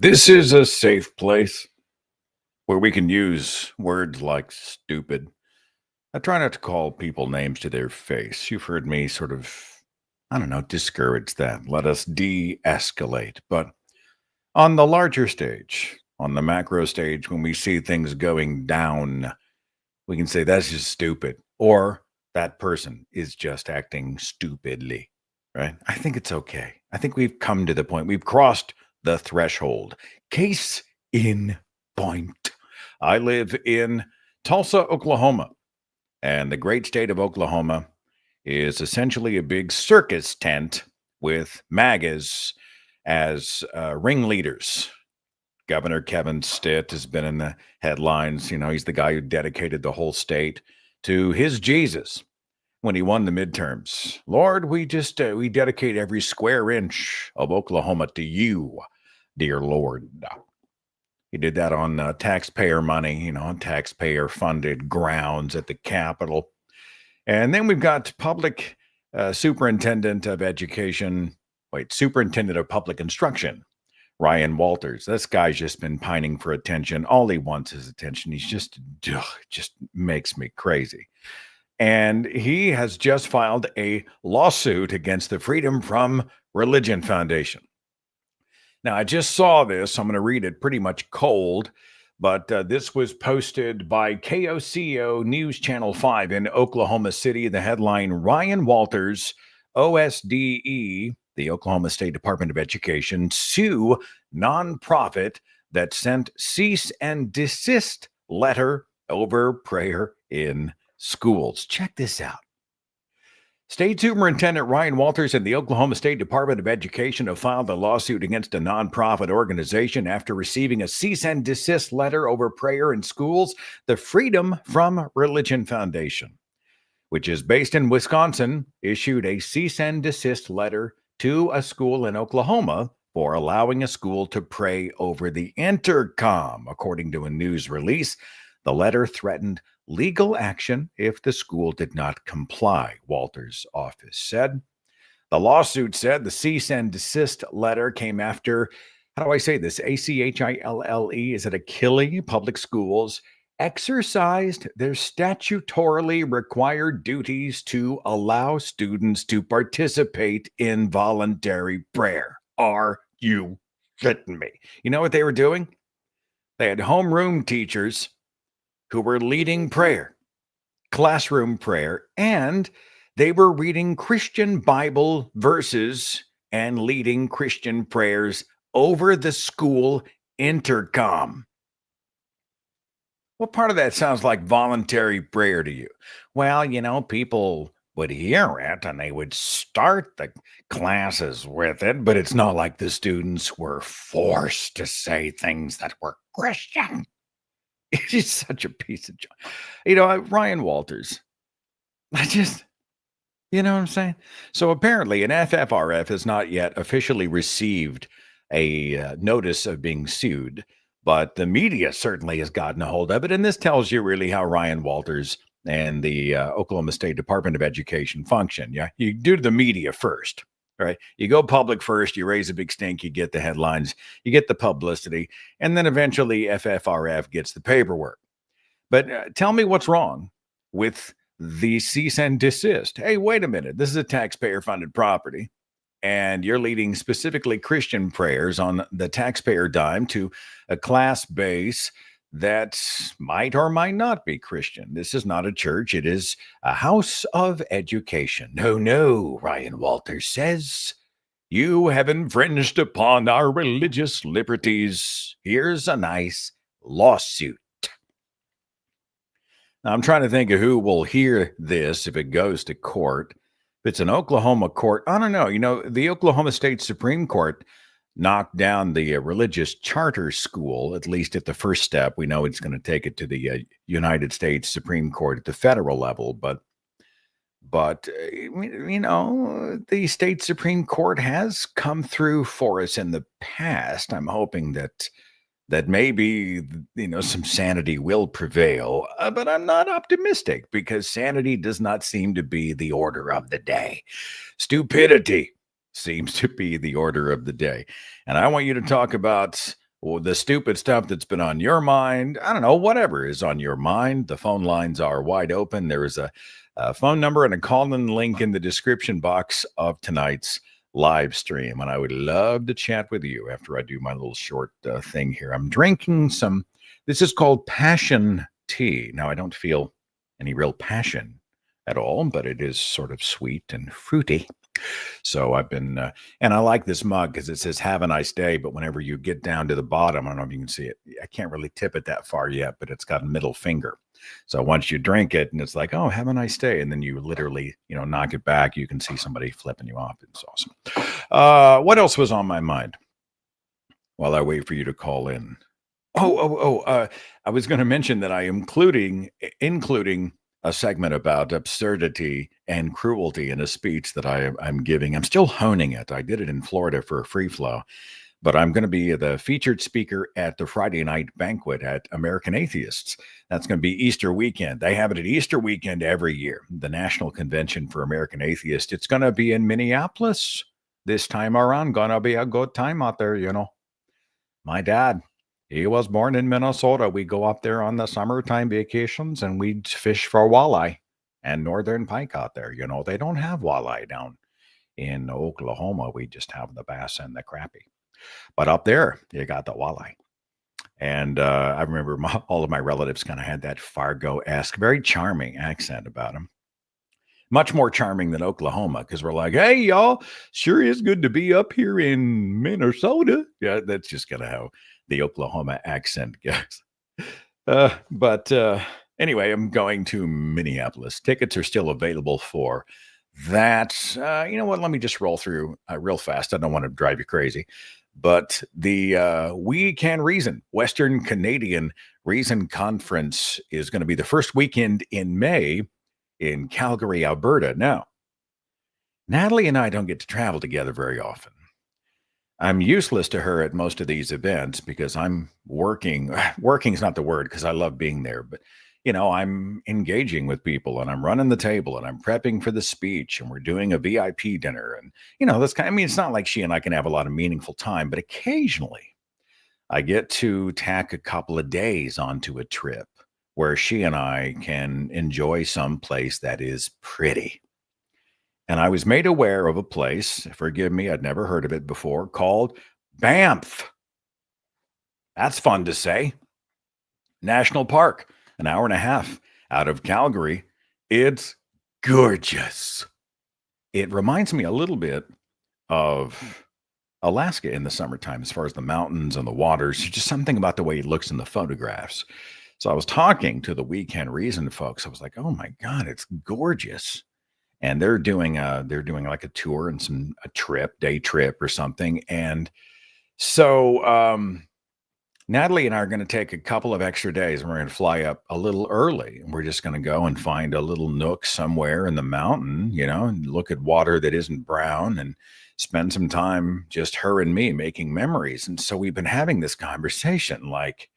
This is a safe place where we can use words like stupid. I try not to call people names to their face. You've heard me sort of, I don't know, discourage that. Let us de escalate. But on the larger stage, on the macro stage, when we see things going down, we can say that's just stupid. Or that person is just acting stupidly, right? I think it's okay. I think we've come to the point, we've crossed the threshold. Case in point. I live in Tulsa, Oklahoma, and the great state of Oklahoma is essentially a big circus tent with MAGAs as ringleaders. Governor Kevin Stitt has been in the headlines. You know, he's the guy who dedicated the whole state to his Jesus when he won the midterms. Lord, we dedicate every square inch of Oklahoma to you, dear Lord. He did that on taxpayer money, on taxpayer funded grounds at the Capitol. And then we've got public superintendent of education, superintendent of public instruction, Ryan Walters. This guy's just been pining for attention. All he wants is attention. He's just makes me crazy. And he has just filed a lawsuit against the Freedom from Religion Foundation. Now, I just saw this. I'm going to read it pretty much cold, but this was posted by KOCO News Channel 5 in Oklahoma City. The headline, Ryan Walters, OSDE, the Oklahoma State Department of Education, sue nonprofit that sent cease and desist letter over prayer in schools. Check this out. State Superintendent Ryan Walters and the Oklahoma State Department of Education have filed a lawsuit against a nonprofit organization after receiving a cease and desist letter over prayer in schools. The Freedom from Religion Foundation, which is based in Wisconsin, issued a cease and desist letter to a school in Oklahoma for allowing a school to pray over the intercom. According to a news release, the letter threatened legal action if the school did not comply, Walters' office said. The lawsuit said the cease and desist letter came after, how do I say this, ACHILLE, is it Achille Public Schools, exercised their statutorily required duties to allow students to participate in voluntary prayer. Are you kidding me? You know what they were doing? They had homeroom teachers who were leading prayer, classroom prayer, and they were reading Christian Bible verses and leading Christian prayers over the school intercom. What part of that sounds like voluntary prayer to you? Well, people would hear it and they would start the classes with it, but it's not like the students were forced to say things that were Christian. He's such a piece of junk. Ryan Walters. You know what I'm saying? So apparently an FFRF has not yet officially received a notice of being sued, but the media certainly has gotten a hold of it. And this tells you really how Ryan Walters and the Oklahoma State Department of Education function. Yeah, you do the media first. Right. You go public first, you raise a big stink, you get the headlines, you get the publicity, and then eventually FFRF gets the paperwork. But tell me what's wrong with the cease and desist. Hey, wait a minute. This is a taxpayer funded property, and you're leading specifically Christian prayers on the taxpayer dime to a class base that might or might not be Christian. This is not a church. It is a house of education. No, Ryan Walters says. You have infringed upon our religious liberties. Here's a nice lawsuit. Now, I'm trying to think of who will hear this if it goes to court. If it's an Oklahoma court, I don't know. The Oklahoma State Supreme Court knocked down the religious charter school, at least at the first step. We know it's going to take it to the United States Supreme Court at the federal level. But the state Supreme Court has come through for us in the past. I'm hoping that maybe, some sanity will prevail. But I'm not optimistic because sanity does not seem to be the order of the day. Stupidity seems to be the order of the day. And I want you to talk about or the stupid stuff that's been on your mind. I don't know, whatever is on your mind. The phone lines are wide open. There is a phone number and a call-in link in the description box of tonight's live stream. And I would love to chat with you after I do my little short thing here. I'm drinking some, this is called passion tea. Now, I don't feel any real passion at all, but it is sort of sweet and fruity. So I've been, and I like this mug because it says "Have a nice day." But whenever you get down to the bottom, I don't know if you can see it. I can't really tip it that far yet, but it's got a middle finger. So once you drink it, and it's like, "Oh, have a nice day," and then you literally, knock it back. You can see somebody flipping you off. It's awesome. What else was on my mind while I wait for you to call in? I was going to mention that I am including a segment about absurdity and cruelty in a speech that I'm giving. I'm still honing it. I did it in Florida for a free flow, but I'm going to be the featured speaker at the Friday night banquet at American Atheists. That's going to be Easter weekend. They have it at Easter weekend every year, the National Convention for American Atheists. It's going to be in Minneapolis this time around. Going to be a good time out there, My dad, he was born in Minnesota. We go up there on the summertime vacations and we fish for walleye and northern pike out there. They don't have walleye down in Oklahoma. We just have the bass and the crappie. But up there, you got the walleye. And I remember all of my relatives kind of had that Fargo-esque, very charming accent about them. Much more charming than Oklahoma, because we're like, "Hey, y'all, sure is good to be up here in Minnesota." Yeah, that's just kind of how the Oklahoma accent goes. But anyway, I'm going to Minneapolis. Tickets are still available for that. You know what? Let me just roll through real fast. I don't want to drive you crazy. But the We Can Reason, Western Canadian Reason Conference is going to be the first weekend in May in Calgary, Alberta. Now, Natalie and I don't get to travel together very often. I'm useless to her at most of these events because I'm working. Working is not the word because I love being there, but I'm engaging with people and I'm running the table and I'm prepping for the speech and we're doing a VIP dinner. And, that's it's not like she and I can have a lot of meaningful time, but occasionally I get to tack a couple of days onto a trip where she and I can enjoy some place that is pretty. And I was made aware of a place, forgive me, I'd never heard of it before, called Banff. That's fun to say. National Park, an hour and a half out of Calgary. It's gorgeous. It reminds me a little bit of Alaska in the summertime, as far as the mountains and the waters. Just something about the way it looks in the photographs. So I was talking to the We Can Reason folks. I was like, "Oh my God, it's gorgeous." And they're doing like a tour and a day trip or something. And so Natalie and I are going to take a couple of extra days and we're going to fly up a little early. And we're just going to go and find a little nook somewhere in the mountain, and look at water that isn't brown and spend some time, just her and me, making memories. And so we've been having this conversation like,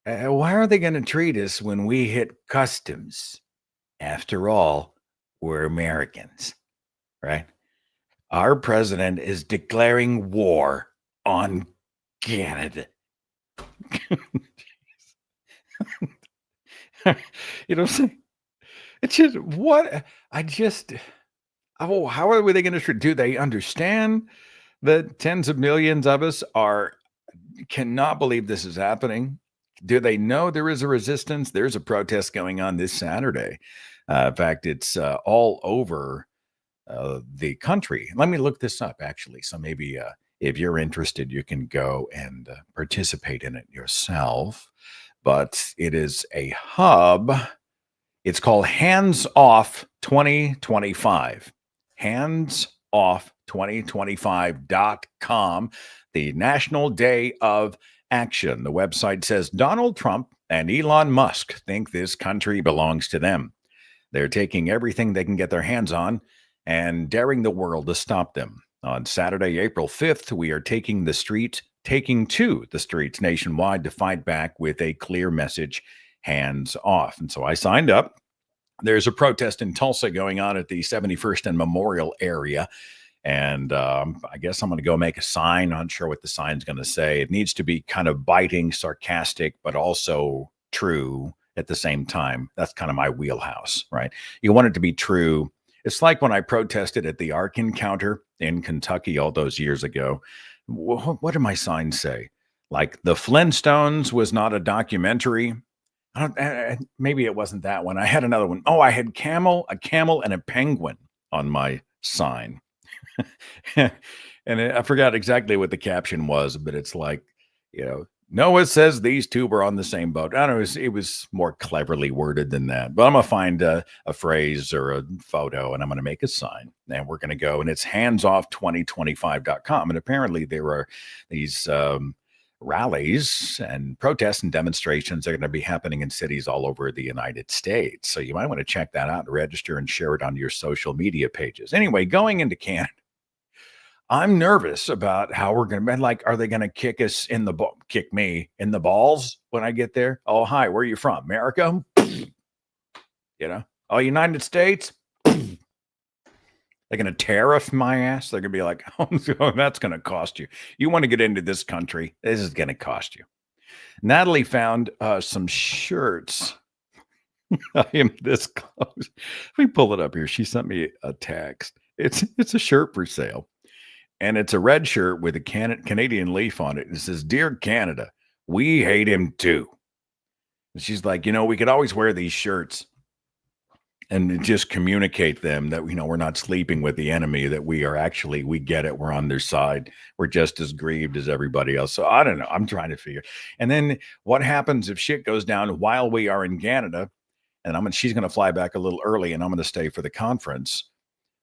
why are they going to treat us when we hit customs? After all, we're Americans, right? Our president is declaring war on Canada. What I'm saying? It's just how are they going to do they understand that tens of millions of us cannot believe this is happening? Do they know there is a resistance? There's a protest going on this Saturday. In fact, it's all over the country. Let me look this up, actually. So maybe if you're interested, you can go and participate in it yourself. But it is a hub. It's called Hands Off 2025. HandsOff2025.com. The National Day of Action. The website says Donald Trump and Elon Musk think this country belongs to them. They're taking everything they can get their hands on and daring the world to stop them. On Saturday, April 5th, we are taking to the streets nationwide to fight back with a clear message, hands off. And so I signed up. There's a protest in Tulsa going on at the 71st and Memorial area. And I guess I'm going to go make a sign. Not sure what the sign's going to say. It needs to be kind of biting, sarcastic, but also true at the same time. That's kind of my wheelhouse, right? You want it to be true. It's like when I protested at the Ark Encounter in Kentucky all those years ago. What did my sign say? Like the Flintstones was not a documentary. Maybe it wasn't that one. I had another one. Oh, I had a camel, and a penguin on my sign. And I forgot exactly what the caption was, but it's like, Noah says these two were on the same boat. I don't know. It was more cleverly worded than that. But I'm going to find a phrase or a photo, and I'm going to make a sign. And we're going to go, and it's handsoff2025.com. And apparently there are these rallies and protests and demonstrations are going to be happening in cities all over the United States. So you might want to check that out and register and share it on your social media pages. Anyway, going into Canada, I'm nervous about how we're going to be. Like, are they going to kick me in the balls when I get there? Oh, hi, where are you from? America? Oh, United States? They're going to tariff my ass. They're going to be like, oh, that's going to cost you. You want to get into this country, this is going to cost you. Natalie found some shirts. I am this close. Let me pull it up here. She sent me a text. It's a shirt for sale. And it's a red shirt with a Canadian leaf on it. It says, "Dear Canada, we hate him too." And she's like, we could always wear these shirts and just communicate them that, we're not sleeping with the enemy, that we get it. We're on their side. We're just as grieved as everybody else. So I don't know. I'm trying to figure. And then what happens if shit goes down while we are in Canada? And she's going to fly back a little early and I'm going to stay for the conference.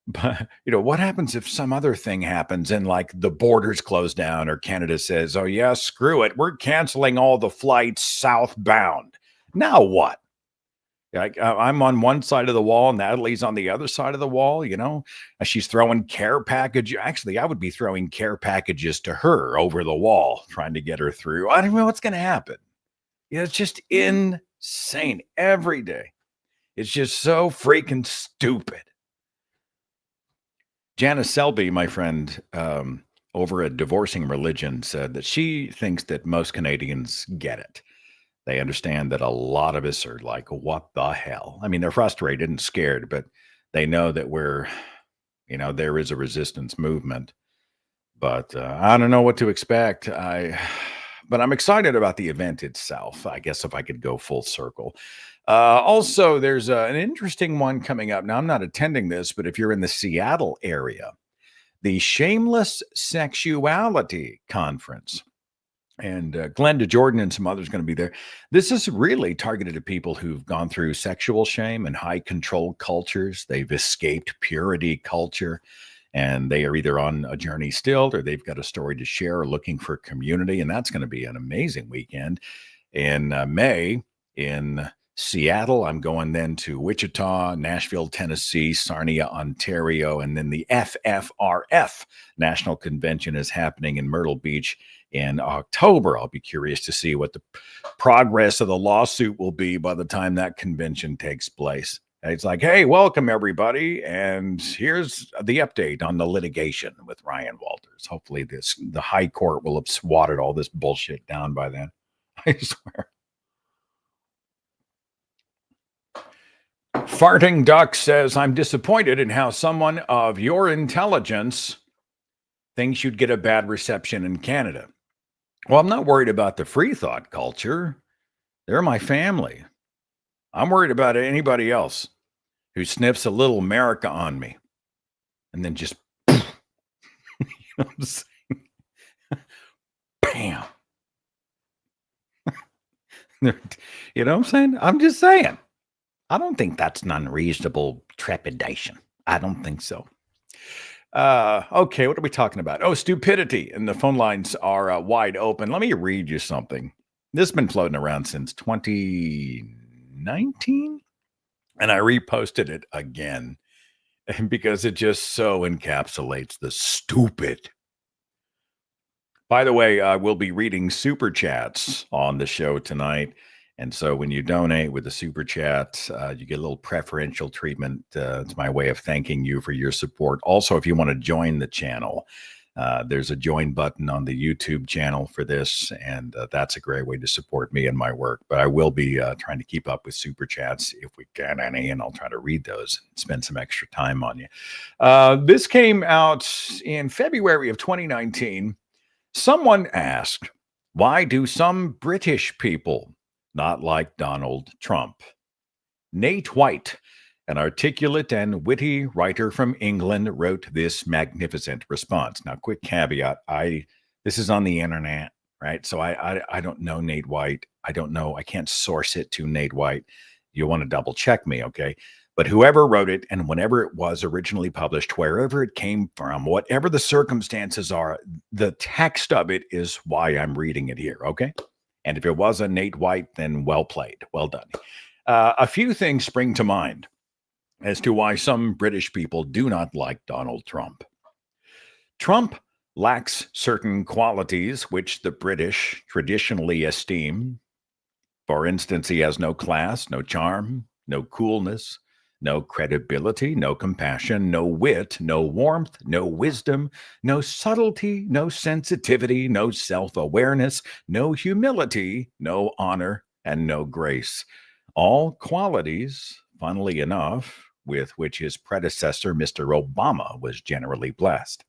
But, what happens if some other thing happens and like the borders close down or Canada says, oh, yeah, screw it. We're canceling all the flights southbound. Now what? I'm on one side of the wall. Natalie's on the other side of the wall, She's throwing care packages. Actually, I would be throwing care packages to her over the wall, trying to get her through. I don't know what's going to happen. It's just insane every day. It's just so freaking stupid. Janice Selby, my friend, over at Divorcing Religion, said that she thinks that most Canadians get it. They understand that a lot of us are like, what the hell? I mean, they're frustrated and scared, but they know that there is a resistance movement. But I don't know what to expect. But I'm excited about the event itself, I guess, if I could go full circle. Also, there's an interesting one coming up. Now, I'm not attending this, but if you're in the Seattle area, the Shameless Sexuality Conference. And Glenda Jordan and some others going to be there. This is really targeted at people who've gone through sexual shame and high control cultures. They've escaped purity culture, and they are either on a journey still or they've got a story to share or looking for community. And that's going to be an amazing weekend in May in Seattle. I'm going then to Wichita, Nashville, Tennessee, Sarnia, Ontario, and then the FFRF National Convention is happening in Myrtle Beach in October. I'll be curious to see what the progress of the lawsuit will be by the time that convention takes place. It's like, hey, welcome everybody, and here's the update on the litigation with Ryan Walters. Hopefully the high court will have swatted all this bullshit down by then. I swear. Farting Duck says, I'm disappointed in how someone of your intelligence thinks you'd get a bad reception in Canada. Well, I'm not worried about the free thought culture. They're my family. I'm worried about anybody else who sniffs a little America on me and then just, you know what I'm saying? Bam. You know what I'm saying? I'm just saying. I don't think that's an unreasonable trepidation. I don't think so. Okay, what are we talking about? Oh, stupidity. And the phone lines are wide open. Let me read you something. This has been floating around since 2019. And I reposted it again because it just so encapsulates the stupid. By the way, we'll be reading super chats on the show tonight. And so when you donate with the super chat, you get a little preferential treatment. It's my way of thanking you for your support. Also, if you want to join the channel, there's a join button on the YouTube channel for this, and that's a great way to support me and my work. But I will be trying to keep up with super chats if we get any, and I'll try to read those and spend some extra time on you. This came out in February of 2019. Someone asked, why do some British people not like Donald Trump? Nate White, an articulate and witty writer from England, wrote this magnificent response. Now, quick caveat: this is on the internet, right? So I don't know Nate White. I don't know. I can't source it to Nate White. You want to double check me, okay? But whoever wrote it and whenever it was originally published, wherever it came from, whatever the circumstances are, the text of it is why I'm reading it here, okay? And if it was a Nate White, then well played. Well done. A few things spring to mind as to why some British people do not like Donald Trump. Trump lacks certain qualities which the British traditionally esteem. For instance, he has no class, no charm, no coolness, no credibility, no compassion, no wit, no warmth, no wisdom, no subtlety, no sensitivity, no self-awareness, no humility, no honor, and no grace. All qualities, funnily enough, with which his predecessor, Mr. Obama, was generally blessed.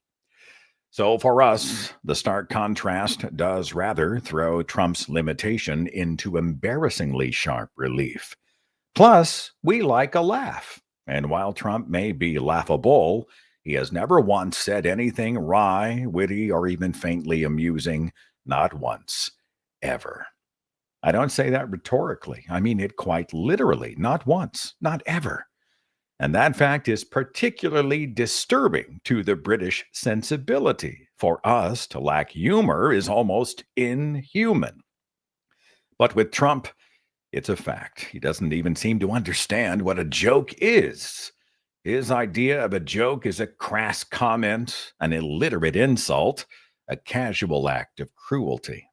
So for us, the stark contrast does rather throw Trump's limitation into embarrassingly sharp relief. Plus, we like a laugh. And while Trump may be laughable, he has never once said anything wry, witty, or even faintly amusing. Not once, ever. I don't say that rhetorically. I mean it quite literally. Not once, not ever. And that fact is particularly disturbing to the British sensibility. For us to lack humor is almost inhuman. But with Trump, it's a fact. He doesn't even seem to understand what a joke is. His idea of a joke is a crass comment, an illiterate insult, a casual act of cruelty.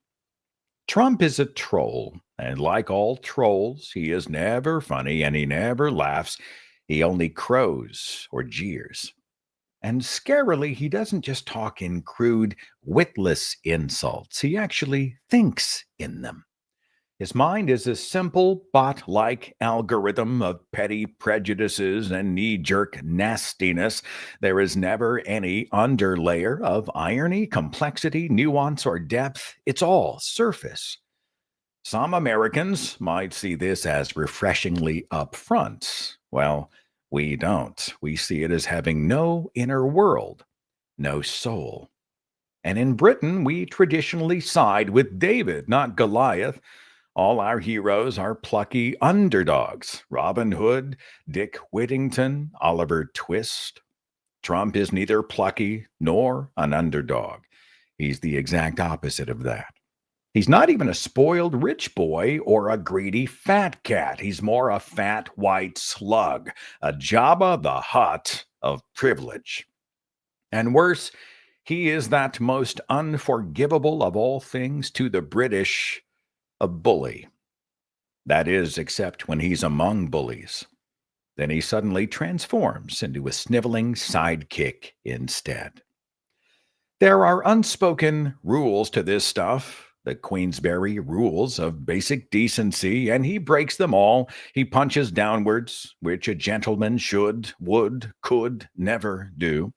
Trump is a troll, and like all trolls, he is never funny and he never laughs. He only crows or jeers. And scarily, he doesn't just talk in crude, witless insults. He actually thinks in them. His mind is a simple bot-like algorithm of petty prejudices and knee-jerk nastiness. There is never any underlayer of irony, complexity, nuance, or depth. It's all surface. Some Americans might see this as refreshingly upfront. Well, we don't. We see it as having no inner world, no soul. And in Britain, we traditionally side with David, not Goliath. All our heroes are plucky underdogs. Robin Hood, Dick Whittington, Oliver Twist. Trump is neither plucky nor an underdog. He's the exact opposite of that. He's not even a spoiled rich boy or a greedy fat cat. He's more a fat white slug, a Jabba the Hutt of privilege. And worse, he is that most unforgivable of all things to the British, a bully. That is, except when he's among bullies. Then he suddenly transforms into a sniveling sidekick instead. There are unspoken rules to this stuff, the Queensberry rules of basic decency, and he breaks them all. He punches downwards, which a gentleman should, would, could never do.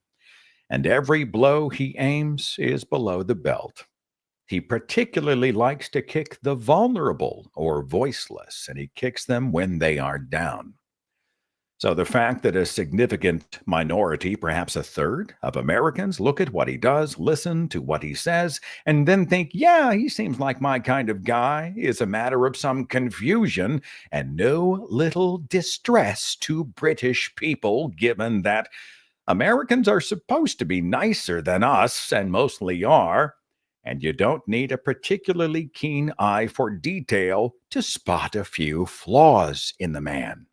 And every blow he aims is below the belt. He particularly likes to kick the vulnerable or voiceless, and he kicks them when they are down. So the fact that a significant minority, perhaps a third of Americans, look at what he does, listen to what he says, and then think, yeah, he seems like my kind of guy, is a matter of some confusion and no little distress to British people, given that Americans are supposed to be nicer than us, and mostly are. And you don't need a particularly keen eye for detail to spot a few flaws in the man.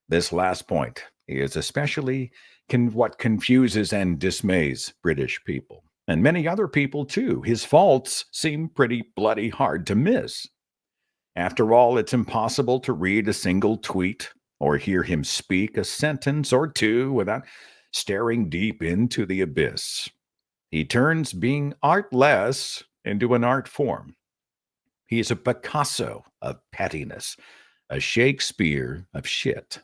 This last point is especially what confuses and dismays British people, and many other people too. His faults seem pretty bloody hard to miss. After all, it's impossible to read a single tweet or hear him speak a sentence or two without staring deep into the abyss. He turns being artless into an art form. He is a Picasso of pettiness, a Shakespeare of shit.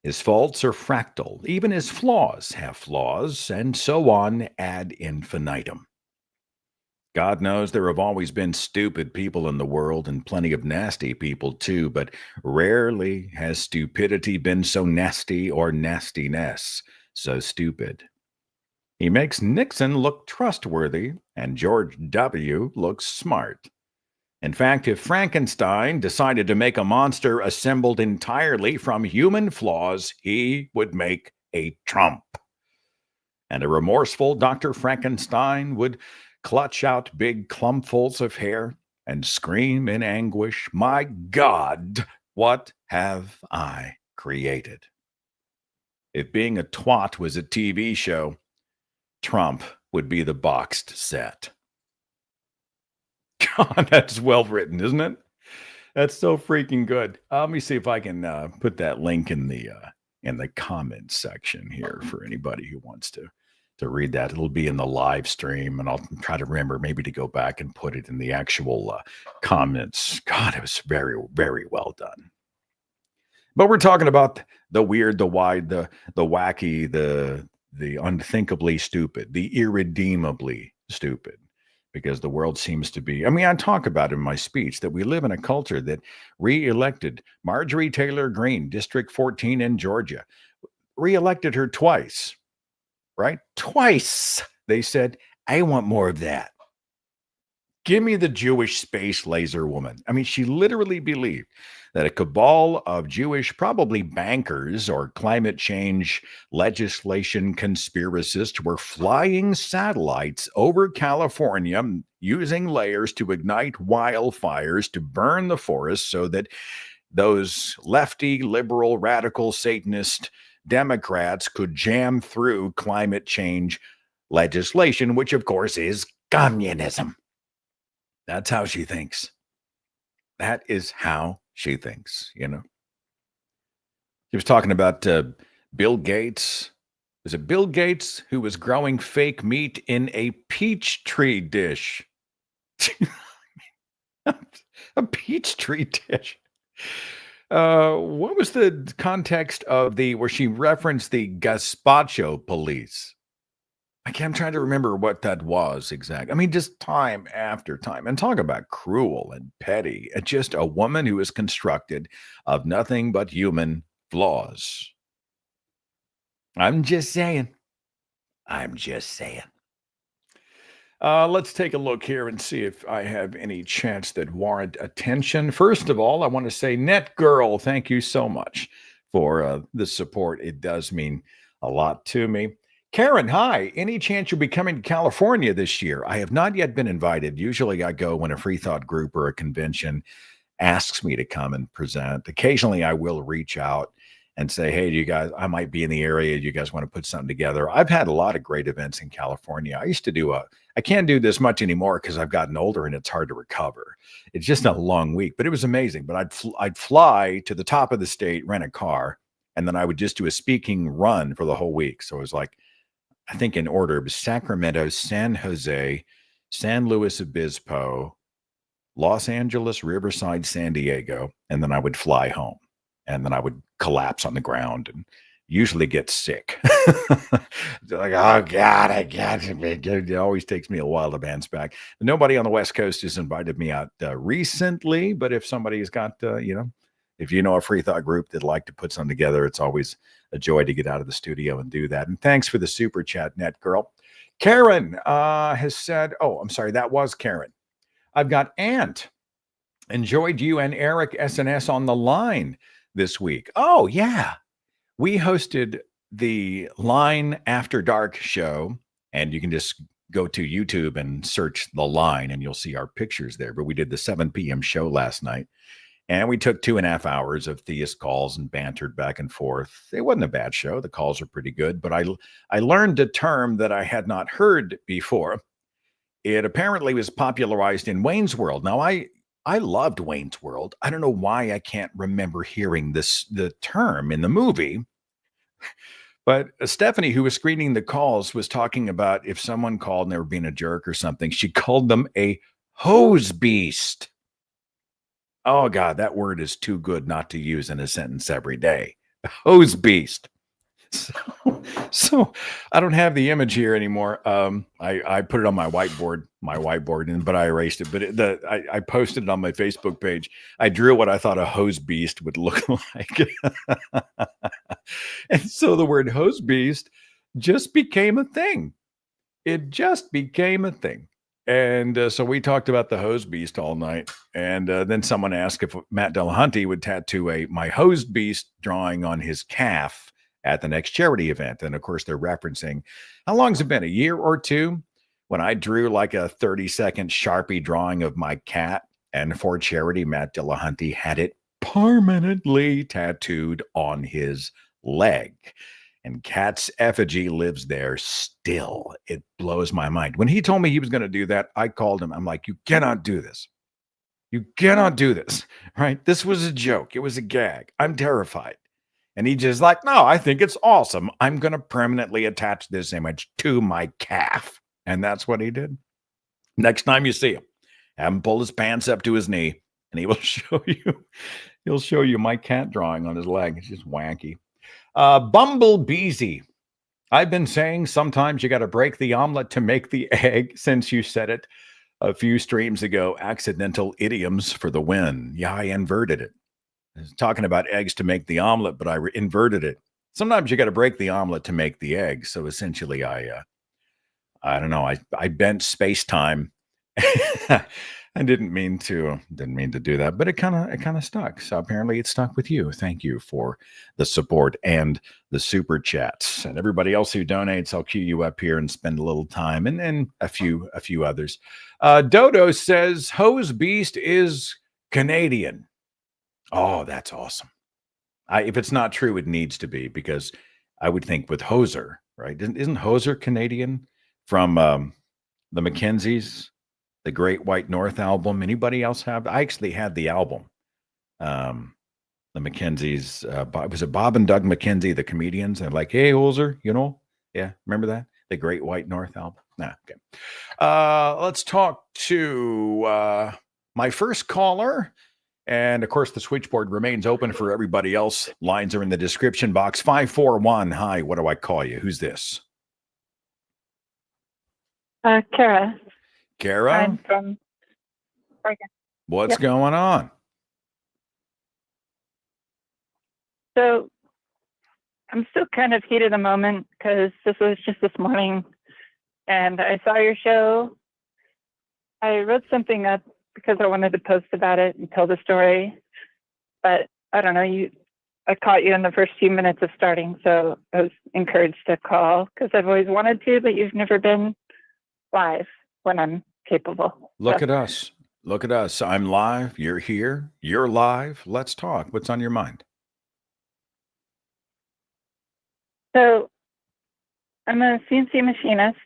His faults are fractal. Even his flaws have flaws, and so on ad infinitum. God knows there have always been stupid people in the world and plenty of nasty people too, but rarely has stupidity been so nasty or nastiness so stupid. He makes Nixon look trustworthy and George W. looks smart. In fact, if Frankenstein decided to make a monster assembled entirely from human flaws, he would make a Trump. And a remorseful Dr. Frankenstein would clutch out big clumpfuls of hair and scream in anguish, "My God, what have I created?" If being a twat was a TV show, Trump would be the boxed set. God, that's well written, isn't it? That's so freaking good. Let me see if I can put that link in the comments section here for anybody who wants to read that. It'll be in the live stream, and I'll try to remember maybe to go back and put it in the actual comments. God, it was very, very well done. But we're talking about the weird, the wide, the wacky, the unthinkably stupid, the irredeemably stupid. Because the world seems to be, I mean, I talk about in my speech that we live in a culture that re-elected Marjorie Taylor Greene, District 14 in Georgia, re-elected her twice, right? Twice. They said, I want more of that. Give me the Jewish space laser woman. I mean, she literally believed that a cabal of Jewish, probably bankers or climate change legislation conspiracists were flying satellites over California using layers to ignite wildfires to burn the forest so that those lefty, liberal, radical, Satanist Democrats could jam through climate change legislation, which of course is communism. That's how she thinks. That is how she thinks, you know. He was talking about Bill Gates. Was it Bill Gates who was growing fake meat in a peach tree dish? A peach tree dish. What was the context of where she referenced the gazpacho police? I'm trying to remember what that was exactly. I mean, just time after time. And talk about cruel and petty. Just a woman who is constructed of nothing but human flaws. I'm just saying. Let's take a look here and see if I have any chats that warrant attention. First of all, I want to say, Net Girl, thank you so much for the support. It does mean a lot to me. Karen, hi. Any chance you'll be coming to California this year? I have not yet been invited. Usually I go when a free thought group or a convention asks me to come and present. Occasionally I will reach out and say, hey, you guys, I might be in the area. You guys want to put something together? I've had a lot of great events in California. I used to do I can't do this much anymore because I've gotten older and it's hard to recover. It's just a long week, but it was amazing. But I'd fly to the top of the state, rent a car, and then I would just do a speaking run for the whole week. So it was like, I think in order, it was Sacramento, San Jose, San Luis Obispo, Los Angeles, Riverside, San Diego, and then I would fly home. And then I would collapse on the ground and usually get sick. Like, oh God, I got it. It always takes me a while to bounce back. Nobody on the West Coast has invited me out recently, but if somebody's got, if you know a free thought group that'd like to put something together, it's always a joy to get out of the studio and do that. And thanks for the super chat, Net Girl. Karen has said, oh, I'm sorry, that was Karen. I've got Ant. Enjoyed you and Eric SNS on the line this week. Oh, yeah. We hosted the Line After Dark show, and you can just go to YouTube and search The Line, and you'll see our pictures there. But we did the 7 p.m. show last night, and we took 2.5 hours of theist calls and bantered back and forth. It wasn't a bad show. The calls are pretty good, but I learned a term that I had not heard before. It apparently was popularized in Wayne's World. Now, I loved Wayne's World. I don't know why I can't remember hearing the term in the movie. But Stephanie, who was screening the calls, was talking about if someone called and they were being a jerk or something, she called them a hose beast. Oh, God, that word is too good not to use in a sentence every day. Hose beast. So I don't have the image here anymore. I put it on my whiteboard, but I erased it. But I posted it on my Facebook page. I drew what I thought a hose beast would look like. And so the word hose beast just became a thing. It just became a thing. And so we talked about the hose beast all night. And then someone asked if Matt Dillahunty would tattoo my hose beast drawing on his calf at the next charity event. And of course, they're referencing how long's it been? A year or two when I drew like a 30-second Sharpie drawing of my cat. And for charity, Matt Dillahunty had it permanently tattooed on his leg. And Cat's effigy lives there still. It blows my mind. When he told me he was going to do that, I called him. I'm like, you cannot do this. You cannot do this, right? This was a joke. It was a gag. I'm terrified. And he just like, no, I think it's awesome. I'm going to permanently attach this image to my calf. And that's what he did. Next time you see him, have him pull his pants up to his knee and he will he'll show you my cat drawing on his leg. It's just wacky. Bumblebeezy. I've been saying sometimes you got to break the omelet to make the egg since you said it a few streams ago. Accidental idioms for the win. Yeah, I inverted it. I was talking about eggs to make the omelet, but I inverted it. Sometimes you got to break the omelet to make the egg. So essentially, I don't know. I bent space time. I didn't mean to do that, but it kind of stuck. So apparently it stuck with you. Thank you for the support and the super chats, and everybody else who donates. I'll cue you up here and spend a little time, and then a few others. Dodo says hose beast is Canadian. Oh, that's awesome. If it's not true, it needs to be, because I would think with Hoser, right? Isn't Hoser Canadian from the Mackenzies? The Great White North album. Anybody else have? I actually had the album. The Mackenzies. Was it Bob and Doug McKenzie, the comedians? And like, hey, Holzer, yeah, remember that? The Great White North album. Nah, okay. Let's talk to my first caller. And of course, the switchboard remains open for everybody else. Lines are in the description box. 541. Hi, what do I call you? Who's this? Kara. Kara? I'm from Oregon. What's going on? So I'm still kind of heat of the moment because this was just this morning and I saw your show. I wrote something up because I wanted to post about it and tell the story. But I don't know, I caught you in the first few minutes of starting, so I was encouraged to call because I've always wanted to, but you've never been live when I'm capable. Look at us. Look at us. I'm live. You're here. You're live. Let's talk. What's on your mind? So I'm a CNC machinist.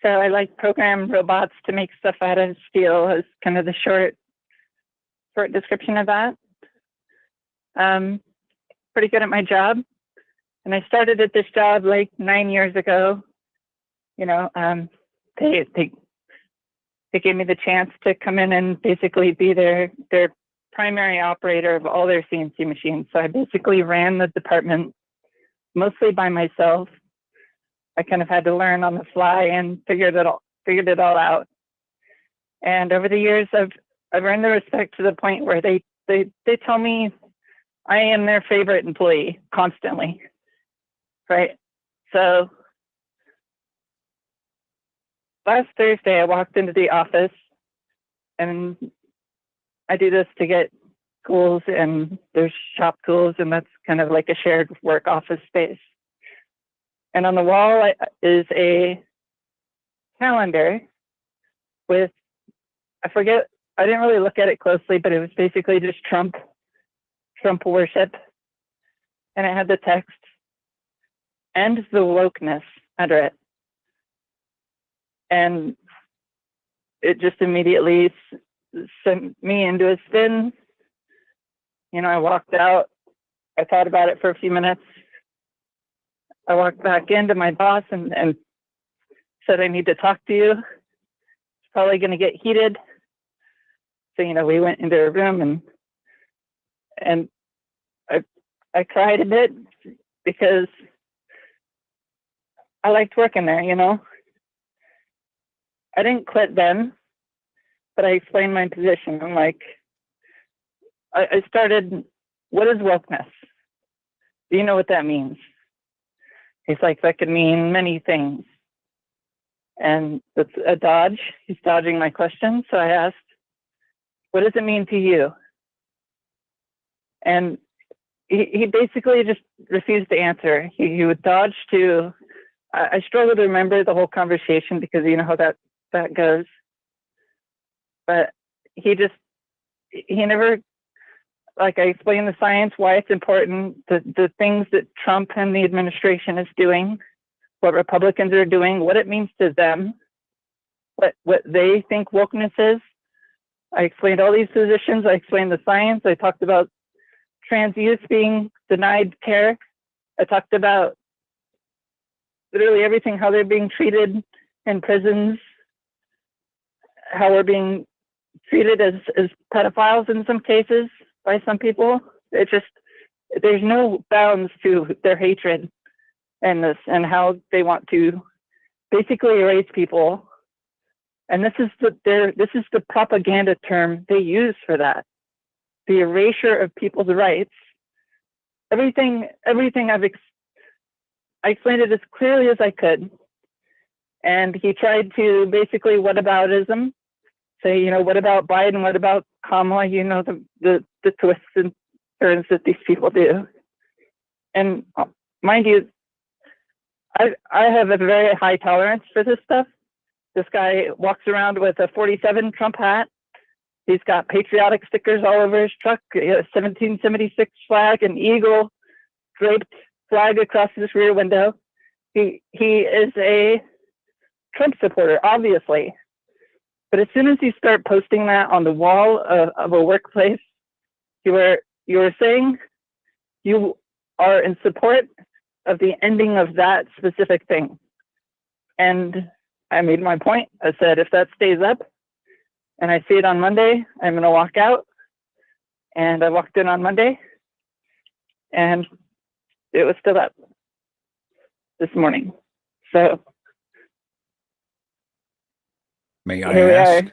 So I like program robots to make stuff out of steel is kind of the short description of that. Pretty good at my job. And I started at this job like 9 years ago. They gave me the chance to come in and basically be their primary operator of all their CNC machines. So I basically ran the department mostly by myself. I kind of had to learn on the fly and figured it all out. And over the years, I've earned the respect to the point where they tell me I am their favorite employee constantly, right? So last Thursday, I walked into the office, and I do this to get tools, and there's shop tools, and that's kind of like a shared work office space. And on the wall is a calendar with, I forget, I didn't really look at it closely, but it was basically just Trump worship. And it had the text, "End the wokeness" under it. And it just immediately sent me into a spin. I walked out. I thought about it for a few minutes. I walked back into my boss and said, I need to talk to you. It's probably going to get heated. So, we went into a room and I cried a bit because I liked working there, I didn't quit then, but I explained my position. I'm like, I started, what is wokeness? Do you know what that means? He's like, that could mean many things. And it's a dodge. He's dodging my question. So I asked, what does it mean to you? And he basically just refused to answer. He would dodge to, I struggle to remember the whole conversation because you know how that goes. But he never, like I explained the science, why it's important, the things that Trump and the administration is doing, what Republicans are doing, what it means to them, what they think wokeness is. I explained all these positions. I explained the science. I talked about trans youth being denied care. I talked about literally everything, how they're being treated in prisons, how we're being treated as pedophiles in some cases by some people. There's no bounds to their hatred and how they want to basically erase people. And this is the propaganda term they use for that. The erasure of people's rights. Everything I explained it as clearly as I could. And he tried to basically whataboutism, say, what about Biden? What about Kamala? The twists and turns that these people do. And mind you, I have a very high tolerance for this stuff. This guy walks around with a 47 Trump hat. He's got patriotic stickers all over his truck, a 1776 flag, an eagle draped flag across his rear window. He is a Trump supporter, obviously. But as soon as you start posting that on the wall of a workplace, you are saying you are in support of the ending of that specific thing. And I made my point. I said, if that stays up and I see it on Monday, I'm going to walk out. And I walked in on Monday and it was still up this morning. So may I here ask?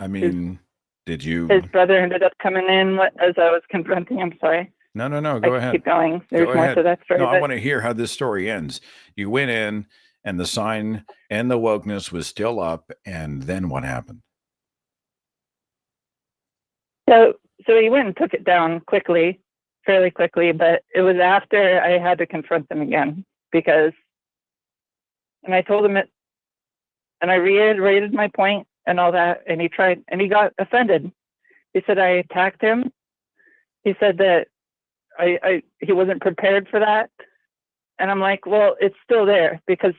we are. Did you? His brother ended up coming in as I was confronting him. Sorry. No. Go ahead. Keep going. There's Go more ahead. to that story. No, I want to hear how this story ends. You went in and the sign and the wokeness was still up. And then what happened? So he went and took it down fairly quickly, but it was after I had to confront him again and I told him it, and I reiterated my point and all that, and he got offended. He said I attacked him. He said that he wasn't prepared for that. And I'm like, well, it's still there because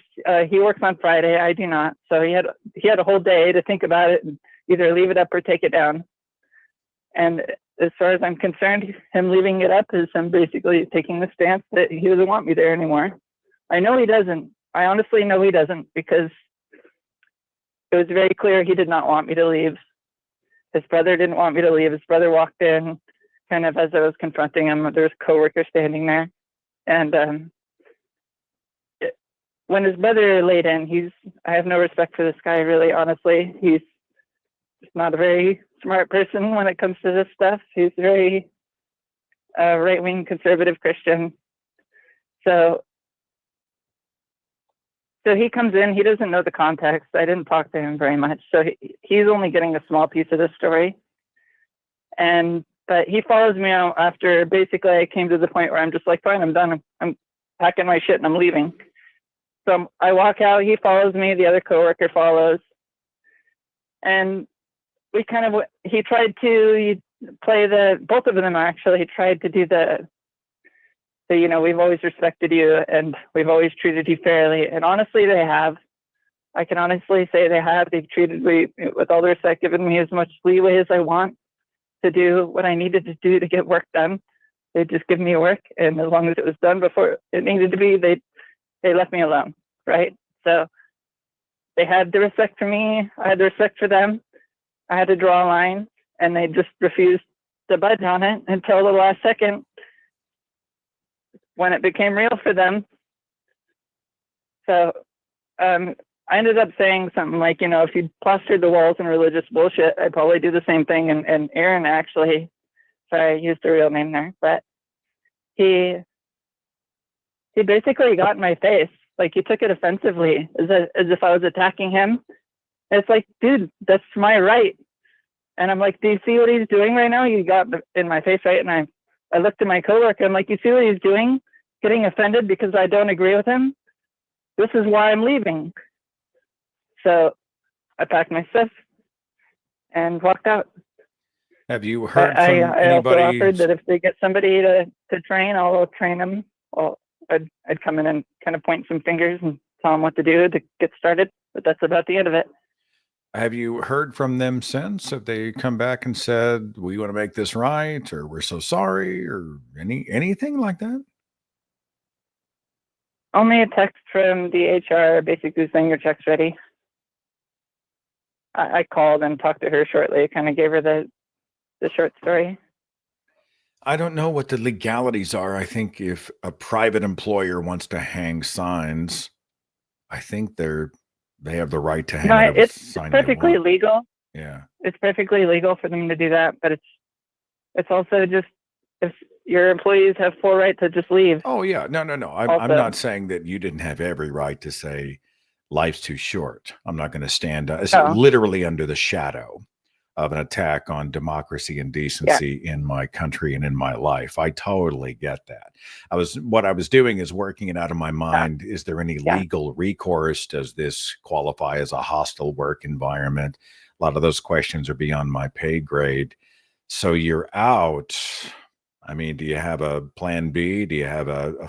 he works on Friday. I do not. So he had a whole day to think about it and either leave it up or take it down. And as far as I'm concerned, him leaving it up is him basically taking the stance that he doesn't want me there anymore. I know he doesn't. I honestly know he doesn't because it was very clear he did not want me to leave. His brother didn't want me to leave. His brother walked in kind of as I was confronting him. There was a coworker standing there. And when his brother laid in, I have no respect for this guy, really, honestly. He's just not a very smart person when it comes to this stuff. He's very right-wing conservative Christian. So he comes in, he doesn't know the context. I didn't talk to him very much. So he's only getting a small piece of the story. But he follows me out after basically I came to the point where I'm just like, fine, I'm done. I'm packing my shit and I'm leaving. So I walk out, he follows me, the other coworker follows. And he tried to play both of them actually, he tried to do we've always respected you and we've always treated you fairly. And honestly, they have. I can honestly say they have. They've treated me with all the respect, given me as much leeway as I want to do what I needed to do to get work done. They just give me work, and as long as it was done before it needed to be, they left me alone, right? So they had the respect for me. I had the respect for them. I had to draw a line, and they just refused to budge on it until the last second when it became real for them. So I ended up saying something like, if you plastered the walls in religious bullshit, I'd probably do the same thing. And Aaron actually, sorry, I used the real name there, but he basically got in my face. Like, he took it offensively, as if I was attacking him. It's like, dude, that's my right. And I'm like, do you see what he's doing right now? You got in my face, right? And I looked at my coworker. I'm like, you see what he's doing? Getting offended because I don't agree with him? This is why I'm leaving. So I packed my stuff and walked out. Have you heard I from anybody? also offered that if they get somebody to train, I'll train them. I'd come in and kind of point some fingers and tell them what to do to get started. But that's about the end of it. Have you heard from them since? Have they come back and said, we want to make this right, or we're so sorry, or anything like that? Only a text from the HR basically saying your check's ready. I called and talked to her shortly, kind of gave her the short story. I don't know what the legalities are. I think if a private employer wants to hang signs, I think they have the right to hang whatever It's sign perfectly they want. legal. Yeah. It's perfectly legal for them to do that, but it's also just, if your employees have full right to just leave. Oh yeah. No. I'm not saying that you didn't have every right to say life's too short. I'm not going to stand literally under the shadow of an attack on democracy and decency in my country and in my life. I totally get that. What I was doing is working it out of my mind. Is there any legal recourse? Does this qualify as a hostile work environment? A lot of those questions are beyond my pay grade. So you're out. I mean, do you have a plan B? Do you have a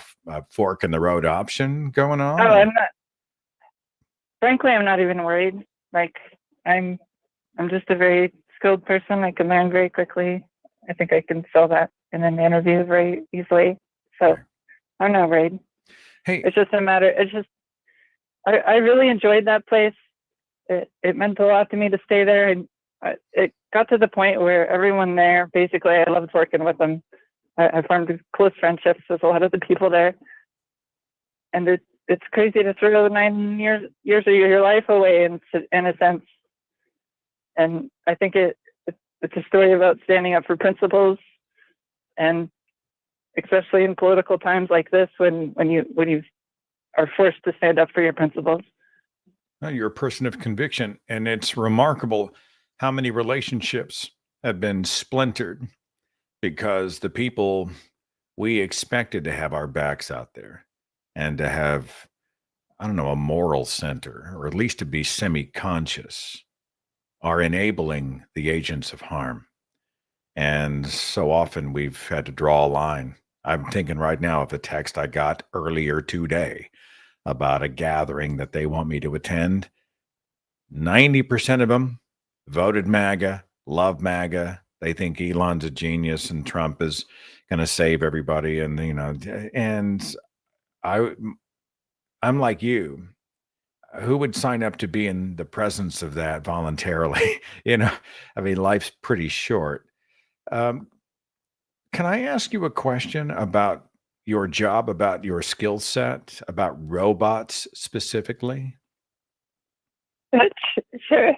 fork in the road option going on? Oh, I'm not. Frankly, I'm not even worried. Like, I'm just a very skilled person. I can learn very quickly. I think I can sell that in an interview very easily. So I'm not worried. Hey, it's just a matter. I really enjoyed that place. It meant a lot to me to stay there, and it got to the point where everyone there, basically, I loved working with them. I formed close friendships with a lot of the people there, and it's crazy to throw 9 years of your life away in a sense. And I think it's a story about standing up for principles, and especially in political times like this, when you are forced to stand up for your principles. Well, you're a person of conviction, and it's remarkable how many relationships have been splintered because the people we expected to have our backs out there and to have, I don't know, a moral center, or at least to be semi-conscious, are enabling the agents of harm. And so often we've had to draw a line. I'm thinking right now of a text I got earlier today about a gathering that they want me to attend. 90% of them voted MAGA, love MAGA. They think Elon's a genius and Trump is going to save everybody. And, and I'm like you. Who would sign up to be in the presence of that voluntarily? I mean, life's pretty short. Can I ask you a question about your job, about your skill set, about robots specifically? Sure.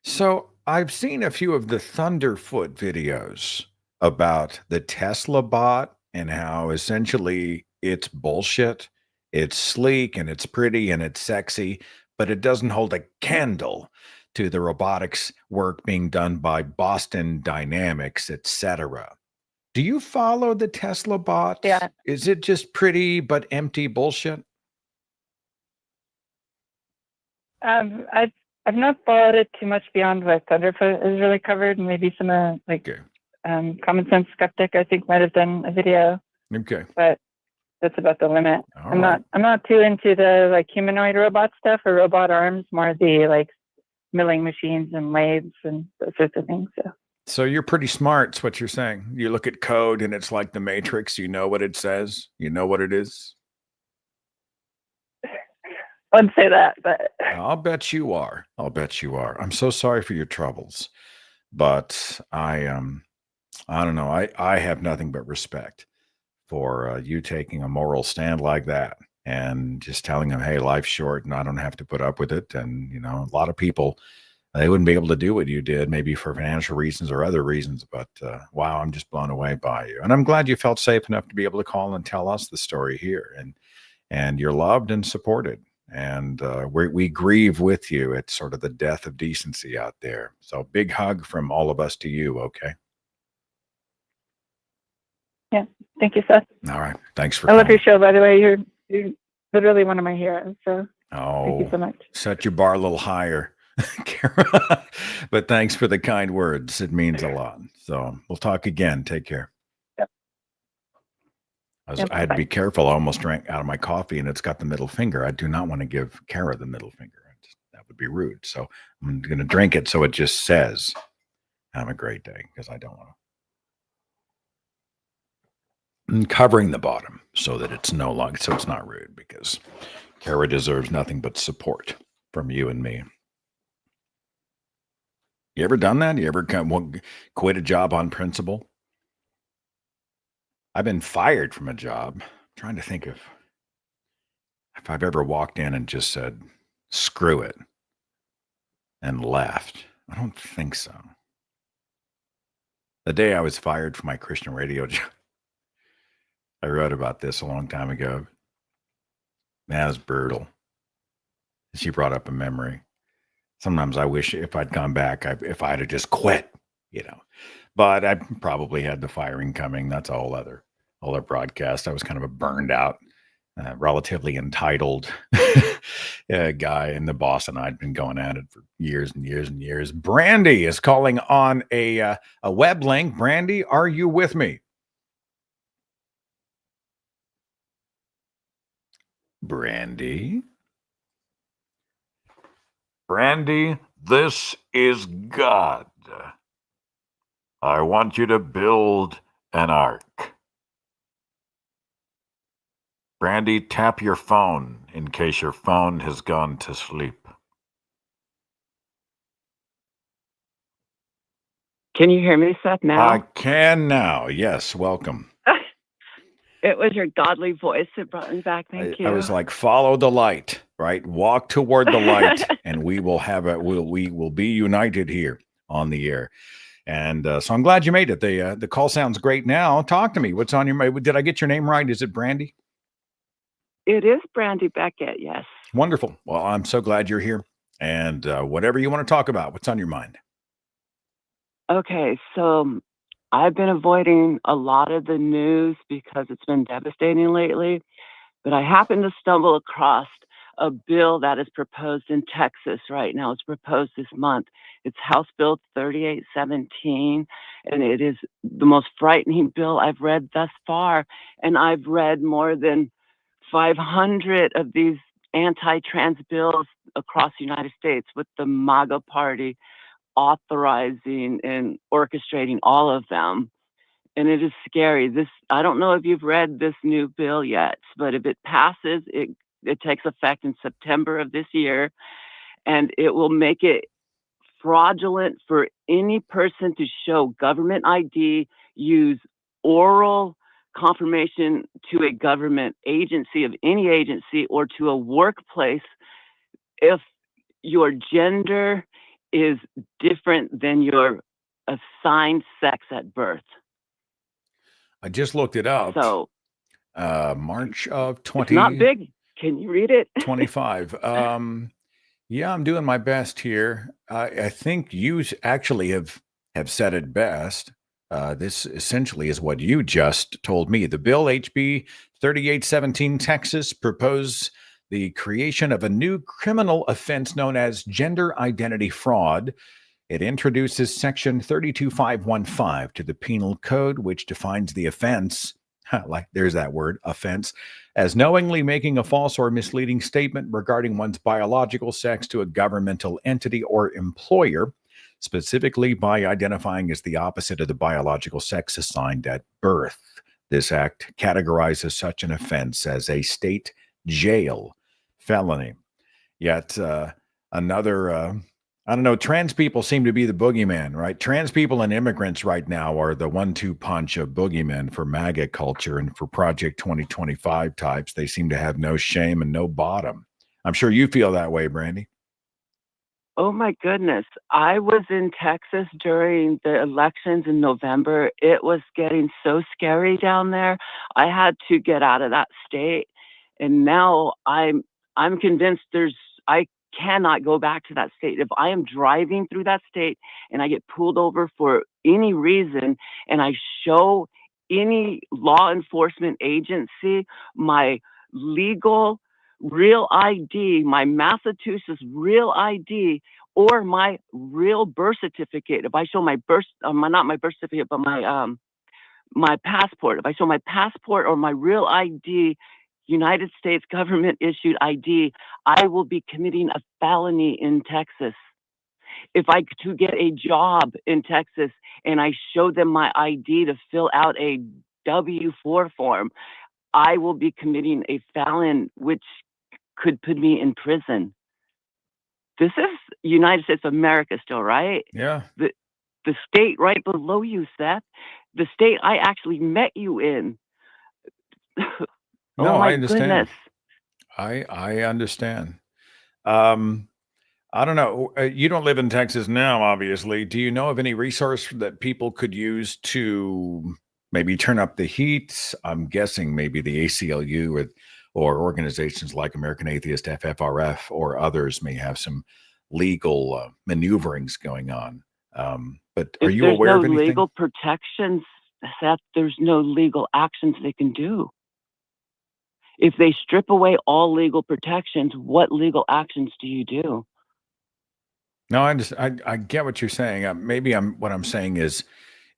So I've seen a few of the Thunderfoot videos about the Tesla bot and how essentially it's bullshit. It's sleek and it's pretty and it's sexy, but it doesn't hold a candle to the robotics work being done by Boston Dynamics, etc. Do you follow the Tesla bot? Yeah. Is it just pretty but empty bullshit? I've not followed it too much beyond what Thunderfoot has really covered, and maybe some Common Sense Skeptic, I think, might have done a video. Okay. But that's about the limit. All I'm right. not too into the like humanoid robot stuff or robot arms, more the like milling machines and lathes and those sorts of things. So you're pretty smart, is what you're saying. You look at code and it's like the Matrix. You know what it says. You know what it is. I wouldn't say that, but I'll bet you are. I'll bet you are. I'm so sorry for your troubles, but I don't know. I have nothing but respect for you taking a moral stand like that and just telling them, hey, life's short and I don't have to put up with it. And, you know, a lot of people, they wouldn't be able to do what you did, maybe for financial reasons or other reasons. But wow, I'm just blown away by you. And I'm glad you felt safe enough to be able to call and tell us the story here. And you're loved and supported. And we grieve with you. It's sort of the death of decency out there. So big hug from all of us to you, okay? yeah. Thank you, Seth. All right. Thanks for I love calling. your show, by the way. You're literally one of my heroes. So thank you Oh, so much. set your bar a little higher, Kara. But thanks for the kind words. It means a lot. So we'll talk again. Take care. Yep. Yep, I had to bye. be careful. I almost drank out of my coffee and it's got the middle finger. I do not want to give Kara the middle finger. That would be rude. So I'm going to drink it so it just says, have a great day, because I don't want to. And covering the bottom so that it's no longer, so it's not rude, because Kara deserves nothing but support from you and me. You ever done that? You ever quit a job on principle? I've been fired from a job. I'm trying to think if I've ever walked in and just said, screw it, and left. I don't think so. The day I was fired from my Christian radio job, I wrote about this a long time ago. That was brutal. She brought up a memory. Sometimes I wish if I'd gone back, if I'd have just quit, you know. But I probably had the firing coming. That's a whole other broadcast. I was kind of a burned out, relatively entitled guy, and the boss and I'd been going at it for years and years and years. Brandy is calling on a web link. Brandy, are you with me? Brandy? Brandy, this is God. I want you to build an ark. Brandy, tap your phone in case your phone has gone to sleep. Can you hear me, Seth, now? I can now. Yes, welcome. It was your godly voice that brought me back. Thank you. I was like, follow the light, right? Walk toward the light, and we will we will be united here on the air. And so I'm glad you made it. The call sounds great now. Talk to me. What's on your mind? Did I get your name right? Is it Brandy? It is Brandy Beckett, yes. Wonderful. Well, I'm so glad you're here. And whatever you want to talk about, what's on your mind? Okay, so I've been avoiding a lot of the news because it's been devastating lately, but I happened to stumble across a bill that is proposed in Texas right now. It's proposed this month. It's House Bill 3817, and it is the most frightening bill I've read thus far. And I've read more than 500 of these anti-trans bills across the United States, with the MAGA party authorizing and orchestrating all of them. And it is scary. I don't know if you've read this new bill yet, but if it passes, it takes effect in September of this year, and it will make it fraudulent for any person to show government ID, use oral confirmation to a government agency of any agency, or to a workplace if your gender is different than your assigned sex at birth. I just looked it up. So March of it's not big. Can you read it? 25. Yeah, I'm doing my best here. I think you actually have said it best. This essentially is what you just told me. The bill, HB 3817, Texas, proposed the creation of a new criminal offense known as gender identity fraud. It introduces Section 32515 to the Penal Code, which defines the offense like there's that word, offense, as knowingly making a false or misleading statement regarding one's biological sex to a governmental entity or employer, specifically by identifying as the opposite of the biological sex assigned at birth. This act categorizes such an offense as a state jail felony. Yet another, I don't know, trans people seem to be the boogeyman, right? Trans people and immigrants right now are the 1-2 punch of boogeymen for MAGA culture and for Project 2025 types. They seem to have no shame and no bottom. I'm sure you feel that way, Brandy. Oh my goodness. I was in Texas during the elections in November. It was getting so scary down there. I had to get out of that state. And now I'm convinced I cannot go back to that state. If I am driving through that state and I get pulled over for any reason and I show any law enforcement agency my legal real ID, my Massachusetts real ID, or my real birth certificate. If I show my not my birth certificate, but my passport. If I show my passport or my real ID, United States government issued ID, I will be committing a felony in Texas. If I to get a job in Texas and I show them my ID to fill out a W-4 form, I will be committing a felon, which could put me in prison. This is United States of America still, right? Yeah. The state right below you, Seth. The state I actually met you in. Oh, my I understand. goodness. I understand. I don't know. You don't live in Texas now, obviously. Do you know of any resource that people could use to maybe turn up the heat? I'm guessing maybe the ACLU or organizations like American Atheist, FFRF, or others may have some legal maneuverings going on. But are you aware of anything? If there's no legal protections, Seth, there's no legal actions they can do. If they strip away all legal protections, what legal actions do you do? No, I get what you're saying. What I'm saying is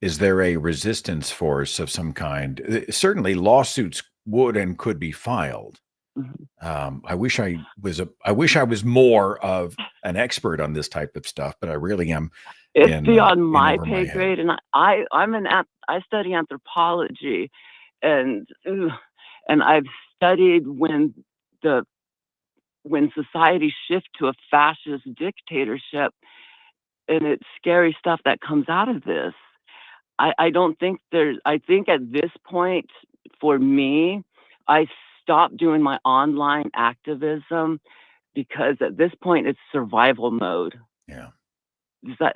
there a resistance force of some kind? Certainly, lawsuits would and could be filed. Mhm. I wish I was more of an expert on this type of stuff, but I really am. It's beyond my over my pay head. grade, and I study anthropology, and I've studied when society shifts to a fascist dictatorship, and it's scary stuff that comes out of this. I don't think I think at this point, for me, I stopped doing my online activism because at this point it's survival mode. Yeah, Is that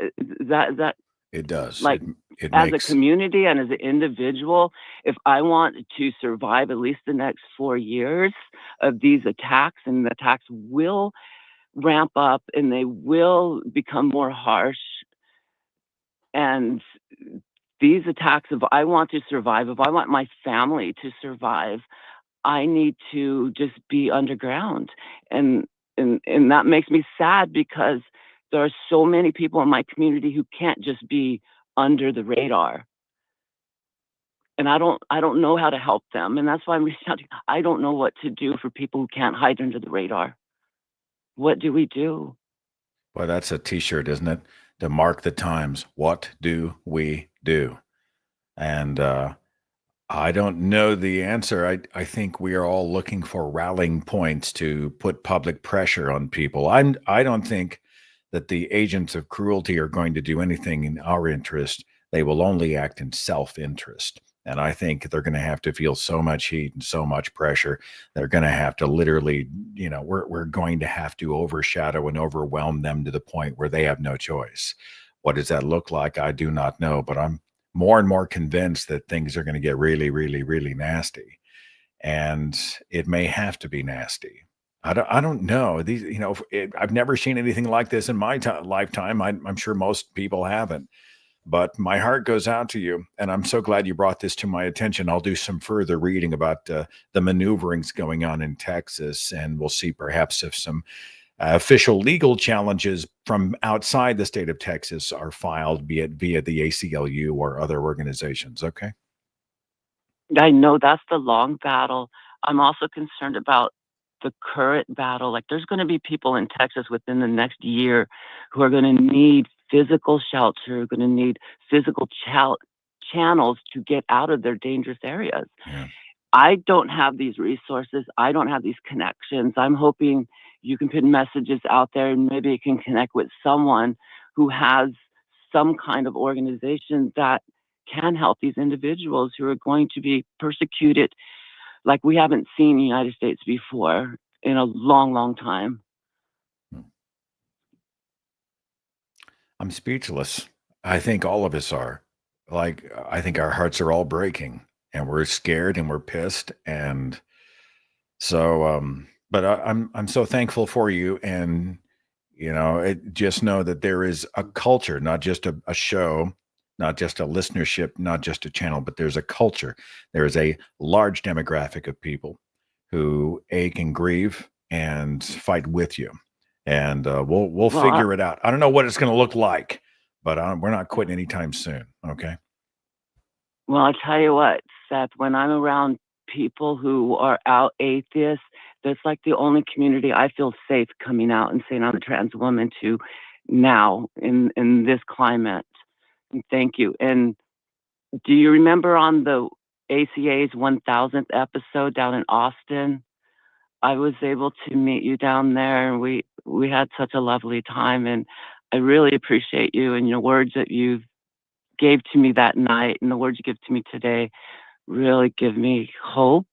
it does. like It as makes a community and as an individual, if I want to survive at least the next 4 years of these attacks, and the attacks will ramp up and they will become more harsh, and these attacks, if I want to survive, if I want my family to survive, I need to just be underground. And that makes me sad because there are so many people in my community who can't just be under the radar. And I don't know how to help them. And that's why I'm reaching out to you. I don't know what to do for people who can't hide under the radar. What do we do? Well, that's a T-shirt, isn't it? To mark the times. What do we do? And I don't know the answer. I think we are all looking for rallying points to put public pressure on people. I don't think that the agents of cruelty are going to do anything in our interest. They will only act in self-interest. And I think they're going to have to feel so much heat and so much pressure. They're going to have to literally, we're going to have to overshadow and overwhelm them to the point where they have no choice. What does that look like? I do not know, but I'm more and more convinced that things are going to get really, really, really nasty. And it may have to be nasty. I don't know. I've never seen anything like this in my lifetime. I'm sure most people haven't. But my heart goes out to you, and I'm so glad you brought this to my attention. I'll do some further reading about the maneuverings going on in Texas, and we'll see perhaps if some official legal challenges from outside the state of Texas are filed, be it via the ACLU or other organizations. Okay. I know that's the long battle. I'm also concerned about the current battle. Like, there's going to be people in Texas within the next year who are going to need physical shelter, going to need physical channels to get out of their dangerous areas. Yeah. I don't have these resources. I don't have these connections. I'm hoping you can put messages out there and maybe it can connect with someone who has some kind of organization that can help these individuals who are going to be persecuted like we haven't seen in the United States before in a long, long time. I'm speechless. I think all of us are. Like, I think our hearts are all breaking and we're scared and we're pissed. And so, but I'm so thankful for you. And, just know that there is a culture, not just a show, not just a listenership, not just a channel, but there's a culture. There is a large demographic of people who ache and grieve and fight with you. And we'll Well, figure it out. I don't know what it's going to look like, but we're not quitting anytime soon. Okay. Well, I'll tell you what, Seth, when I'm around people who are out atheists, that's like the only community I feel safe coming out and saying I'm a trans woman to now in this climate. And thank you. And do you remember on the ACA's 1000th episode down in Austin? I was able to meet you down there and we had such a lovely time, and I really appreciate you and your words that you gave to me that night and the words you give to me today really give me hope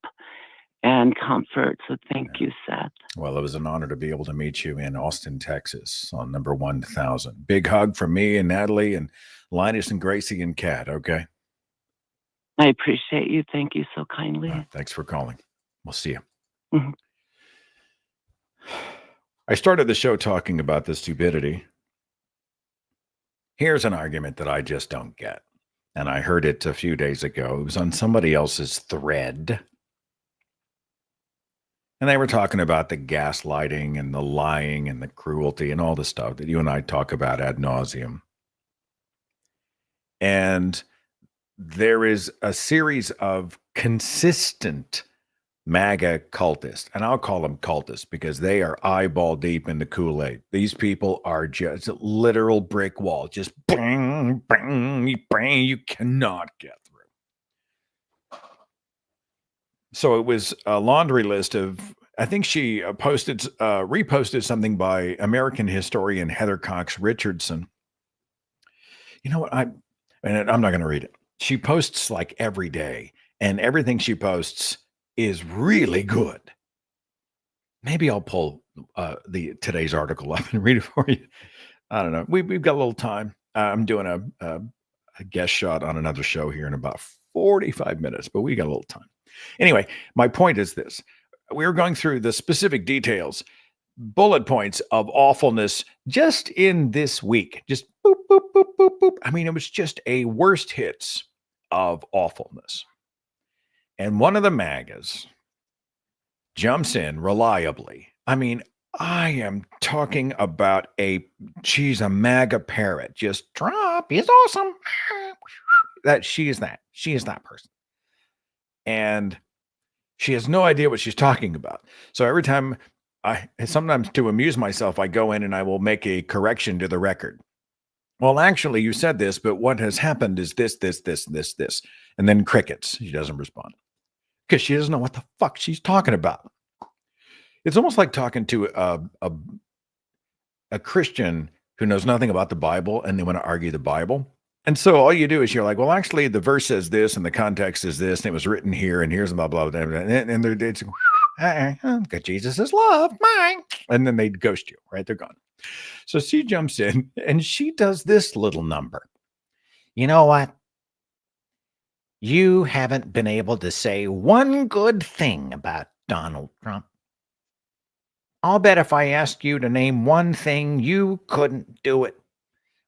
and comfort. So thank you, Seth. Well, it was an honor to be able to meet you in Austin, Texas on number 1000. Big hug from me and Natalie and Linus and Gracie and Kat. Okay. I appreciate you. Thank you so kindly. Thanks for calling. We'll see you. Mhm. I started the show talking about the stupidity. Here's an argument that I just don't get. And I heard it a few days ago. It was on somebody else's thread. And they were talking about the gaslighting and the lying and the cruelty and all the stuff that you and I talk about ad nauseum. And there is a series of consistent MAGA cultists, and I'll call them cultists because they are eyeball deep in the Kool-Aid. These people are just a literal brick wall, just bang, bang, bang, you cannot get through. So it was a laundry list of, I think she reposted something by American historian Heather Cox Richardson. You know what? I'm not going to read it. She posts like every day, and everything she posts is really good. Maybe I'll pull today's article up and read it for you. I don't know. We've got a little time. I'm doing a guest shot on another show here in about 45 minutes, but we got a little time. Anyway, my point is this. We're going through the specific details, bullet points of awfulness just in this week. Just boop, boop, boop, boop, boop. I mean, it was just a worst hits of awfulness. And one of the MAGAs jumps in reliably. I mean, I am talking about she's a MAGA parrot. Just Trump is awesome. She is that person. And she has no idea what she's talking about. So every time sometimes to amuse myself, I go in and I will make a correction to the record. Well, actually, you said this, but what has happened is this. And then crickets. She doesn't respond. Because she doesn't know what the fuck she's talking about. It's almost like talking to a Christian who knows nothing about the Bible and they want to argue the Bible. And so all you do is you're like, well, actually, the verse says this and the context is this, and it was written here, and here's blah, blah, blah. And it's, Jesus is love, mine. And then they ghost you, right? They're gone. So she jumps in and she does this little number. You know what? You haven't been able to say one good thing about Donald Trump. I'll bet if I asked you to name one thing, you couldn't do it,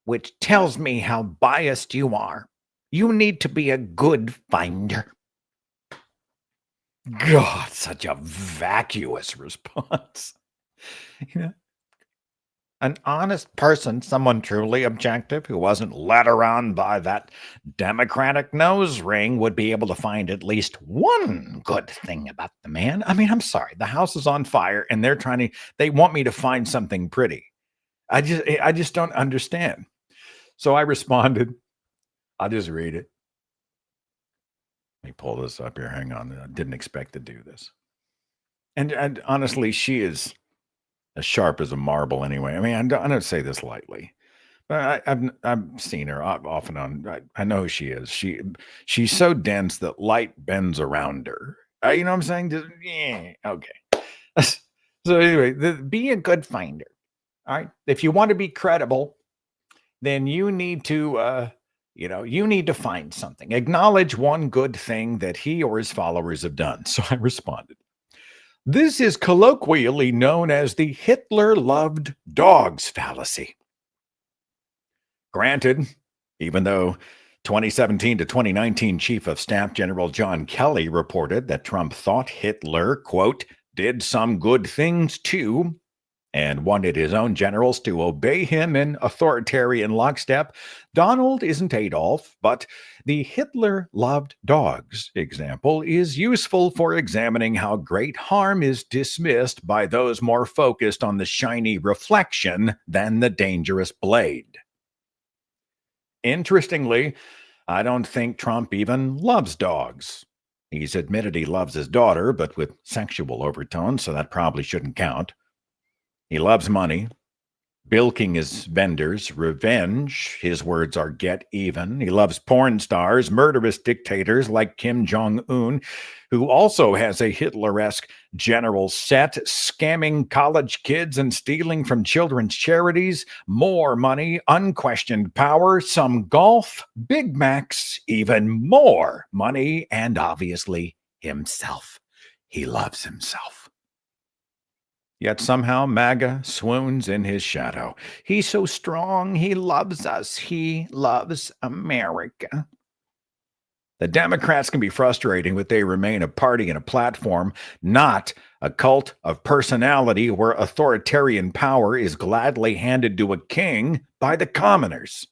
which tells me how biased you are. You need to be a good finder. God, such a vacuous response. An honest person, someone truly objective who wasn't led around by that Democratic nose ring, would be able to find at least one good thing about the man. I mean, I'm sorry, the house is on fire and they want me to find something pretty. I just don't understand. So I responded, I'll just read it. Let me pull this up here. Hang on. I didn't expect to do this. And honestly, she is as sharp as a marble anyway. I mean, I don't say this lightly, but I've seen her off and on. I know who she is. She's so dense that light bends around her. You know what I'm saying? Yeah, okay. So anyway, be a good finder. All right. If you want to be credible, then you need to you need to find something. Acknowledge one good thing that he or his followers have done. So I responded. This is colloquially known as the Hitler loved dogs fallacy. Granted, even though 2017 to 2019 Chief of Staff General John Kelly reported that Trump thought Hitler, quote, did some good things too, and wanted his own generals to obey him in authoritarian lockstep, Donald isn't Adolf, but the Hitler loved dogs example is useful for examining how great harm is dismissed by those more focused on the shiny reflection than the dangerous blade. Interestingly, I don't think Trump even loves dogs. He's admitted he loves his daughter, but with sexual overtones, so that probably shouldn't count. He loves money, bilking his vendors, revenge. His words are get even. He loves porn stars, murderous dictators like Kim Jong-un, who also has a Hitler-esque general set, scamming college kids and stealing from children's charities, more money, unquestioned power, some golf, Big Macs, even more money, and obviously himself. He loves himself. Yet somehow MAGA swoons in his shadow. He's so strong. He loves us. He loves America. The Democrats can be frustrating, but they remain a party and a platform, not a cult of personality where authoritarian power is gladly handed to a king by the commoners.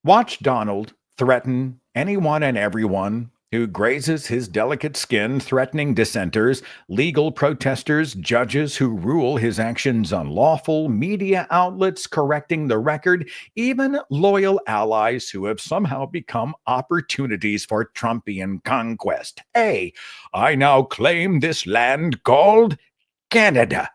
Watch Donald threaten anyone and everyone who grazes his delicate skin, threatening dissenters, legal protesters, judges who rule his actions unlawful, media outlets correcting the record, even loyal allies who have somehow become opportunities for Trumpian conquest. Hey, I now claim this land called Canada.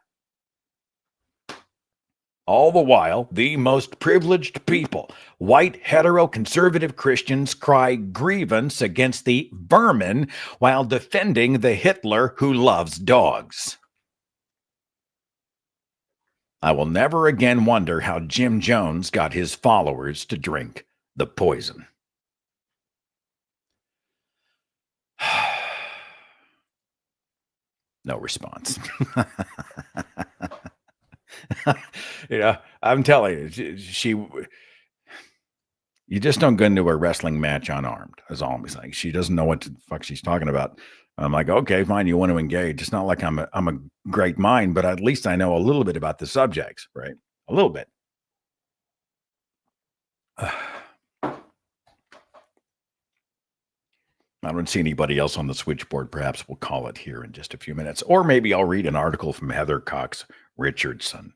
All the while, the most privileged people, white hetero-conservative Christians, cry grievance against the vermin while defending the Hitler who loves dogs. I will never again wonder how Jim Jones got his followers to drink the poison. No response. I'm telling you, you just don't go into a wrestling match unarmed, is all I'm saying. She doesn't know what the fuck she's talking about. I'm like, okay, fine, you want to engage. It's not like I'm a great mind, but at least I know a little bit about the subjects, right? A little bit. I don't see anybody else on the switchboard. Perhaps we'll call it here in just a few minutes. Or maybe I'll read an article from Heather Cox Richardson.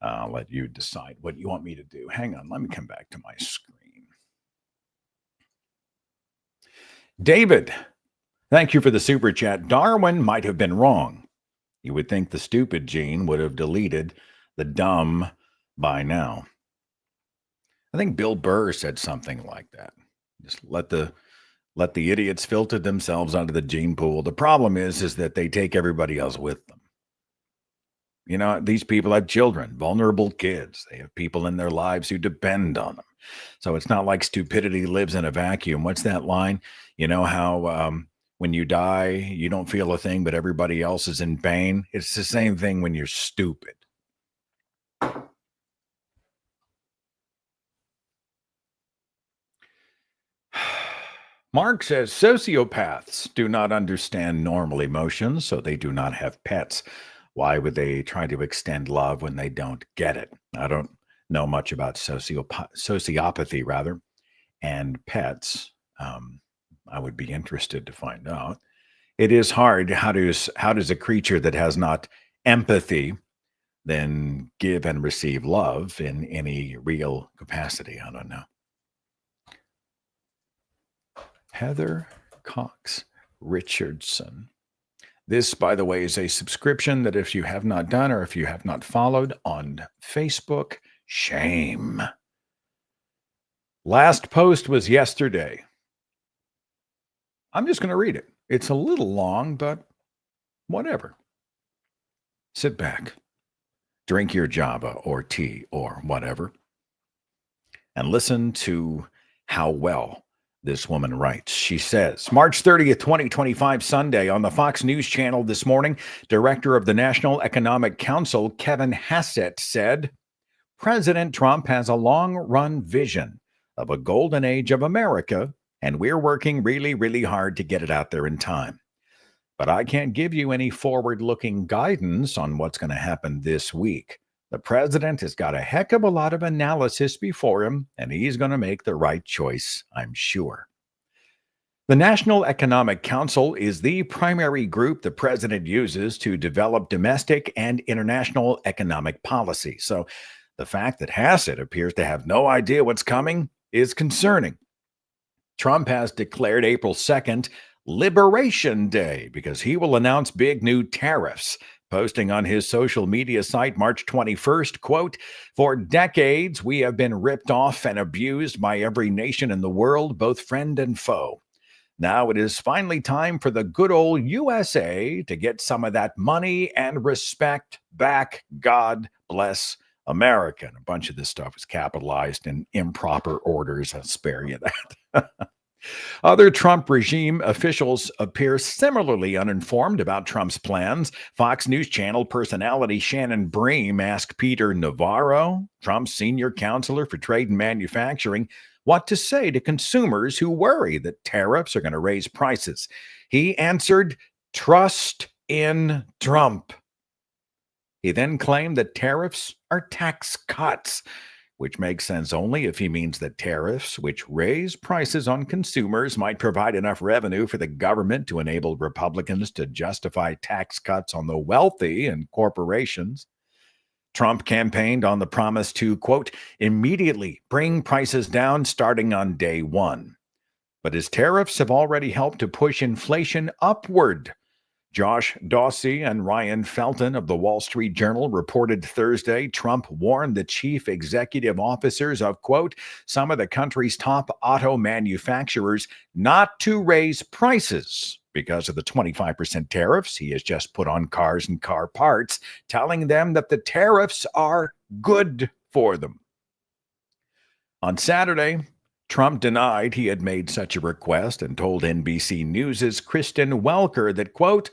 I'll let you decide what you want me to do. Hang on, let me come back to my screen. David, thank you for the super chat. Darwin might have been wrong. You would think the stupid gene would have deleted the dumb by now. I think Bill Burr said something like that. Just let the idiots filter themselves onto the gene pool. The problem is that they take everybody else with them. You know, these people have children, vulnerable kids. They have people in their lives who depend on them. So it's not like stupidity lives in a vacuum. What's that line? You know how when you die, you don't feel a thing, but everybody else is in pain? It's the same thing when you're stupid. Mark says sociopaths do not understand normal emotions, so they do not have pets. Why would they try to extend love when they don't get it? I don't know much about sociopathy, rather, and pets. I would be interested to find out. It is hard. How does a creature that has not empathy then give and receive love in any real capacity? I don't know. Heather Cox Richardson. This, by the way, is a subscription that if you have not done or if you have not followed on Facebook, shame. Last post was yesterday. I'm just going to read it. It's a little long, but whatever. Sit back, drink your Java or tea or whatever, and listen to how well this woman writes. She says, March 30th, 2025, Sunday, on the Fox News Channel this morning, Director of the National Economic Council, Kevin Hassett, said, President Trump has a long-run vision of a golden age of America, and we're working really, really hard to get it out there in time. But I can't give you any forward-looking guidance on what's going to happen this week. The president has got a heck of a lot of analysis before him, and he's going to make the right choice, I'm sure. The National Economic Council is the primary group the president uses to develop domestic and international economic policy. So the fact that Hassett appears to have no idea what's coming is concerning. Trump has declared April 2nd Liberation Day because he will announce big new tariffs. Posting on his social media site March 21st, quote, for decades, we have been ripped off and abused by every nation in the world, both friend and foe. Now it is finally time for the good old USA to get some of that money and respect back. God bless America. And a bunch of this stuff is capitalized in improper orders. I'll spare you that. Other Trump regime officials appear similarly uninformed about Trump's plans. Fox News Channel personality Shannon Bream asked Peter Navarro, Trump's senior counselor for trade and manufacturing, what to say to consumers who worry that tariffs are going to raise prices. He answered, trust in Trump. He then claimed that tariffs are tax cuts, which makes sense only if he means that tariffs, which raise prices on consumers, might provide enough revenue for the government to enable Republicans to justify tax cuts on the wealthy and corporations. Trump campaigned on the promise to, quote, immediately bring prices down starting on day one. But his tariffs have already helped to push inflation upward. Josh Dawsey and Ryan Felton of the Wall Street Journal reported Thursday Trump warned the chief executive officers of, quote, some of the country's top auto manufacturers not to raise prices because of the 25% tariffs he has just put on cars and car parts, telling them that the tariffs are good for them. On Saturday, Trump denied he had made such a request and told NBC News' Kristen Welker that, quote,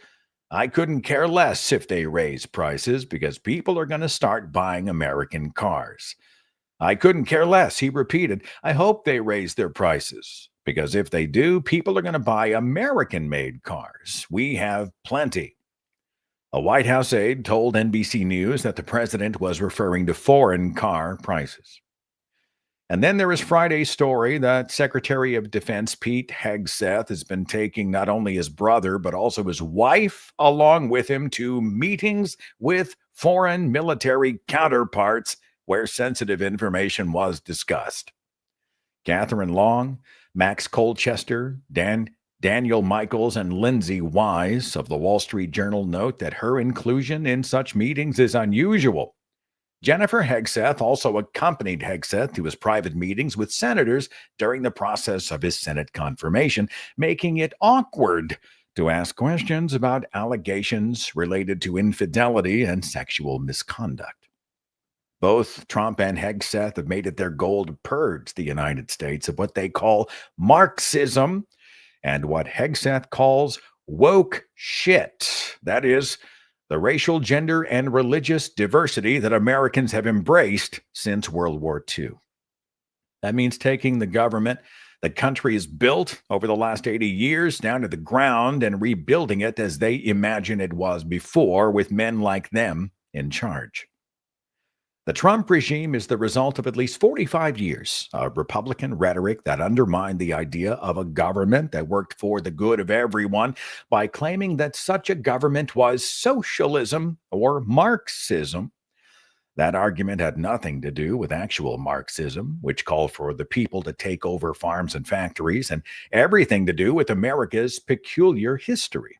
I couldn't care less if they raise prices because people are going to start buying American cars. I couldn't care less, he repeated. I hope they raise their prices because if they do, people are going to buy American-made cars. We have plenty. A White House aide told NBC News that the president was referring to foreign car prices. And then there is Friday's story that Secretary of Defense Pete Hegseth has been taking not only his brother, but also his wife along with him to meetings with foreign military counterparts where sensitive information was discussed. Catherine Long, Max Colchester, Daniel Michaels, and Lindsay Wise of the Wall Street Journal note that her inclusion in such meetings is unusual. Jennifer Hegseth also accompanied Hegseth to his private meetings with senators during the process of his Senate confirmation, making it awkward to ask questions about allegations related to infidelity and sexual misconduct. Both Trump and Hegseth have made it their goal to purge the United States of what they call Marxism and what Hegseth calls woke shit. That is, the racial, gender, and religious diversity that Americans have embraced since World War II. That means taking the government The country is built over the last 80 years down to the ground and rebuilding it as they imagine it was before, with men like them in charge. The Trump regime is the result of at least 45 years of Republican rhetoric that undermined the idea of a government that worked for the good of everyone by claiming that such a government was socialism or Marxism. That argument had nothing to do with actual Marxism, which called for the people to take over farms and factories, and everything to do with America's peculiar history.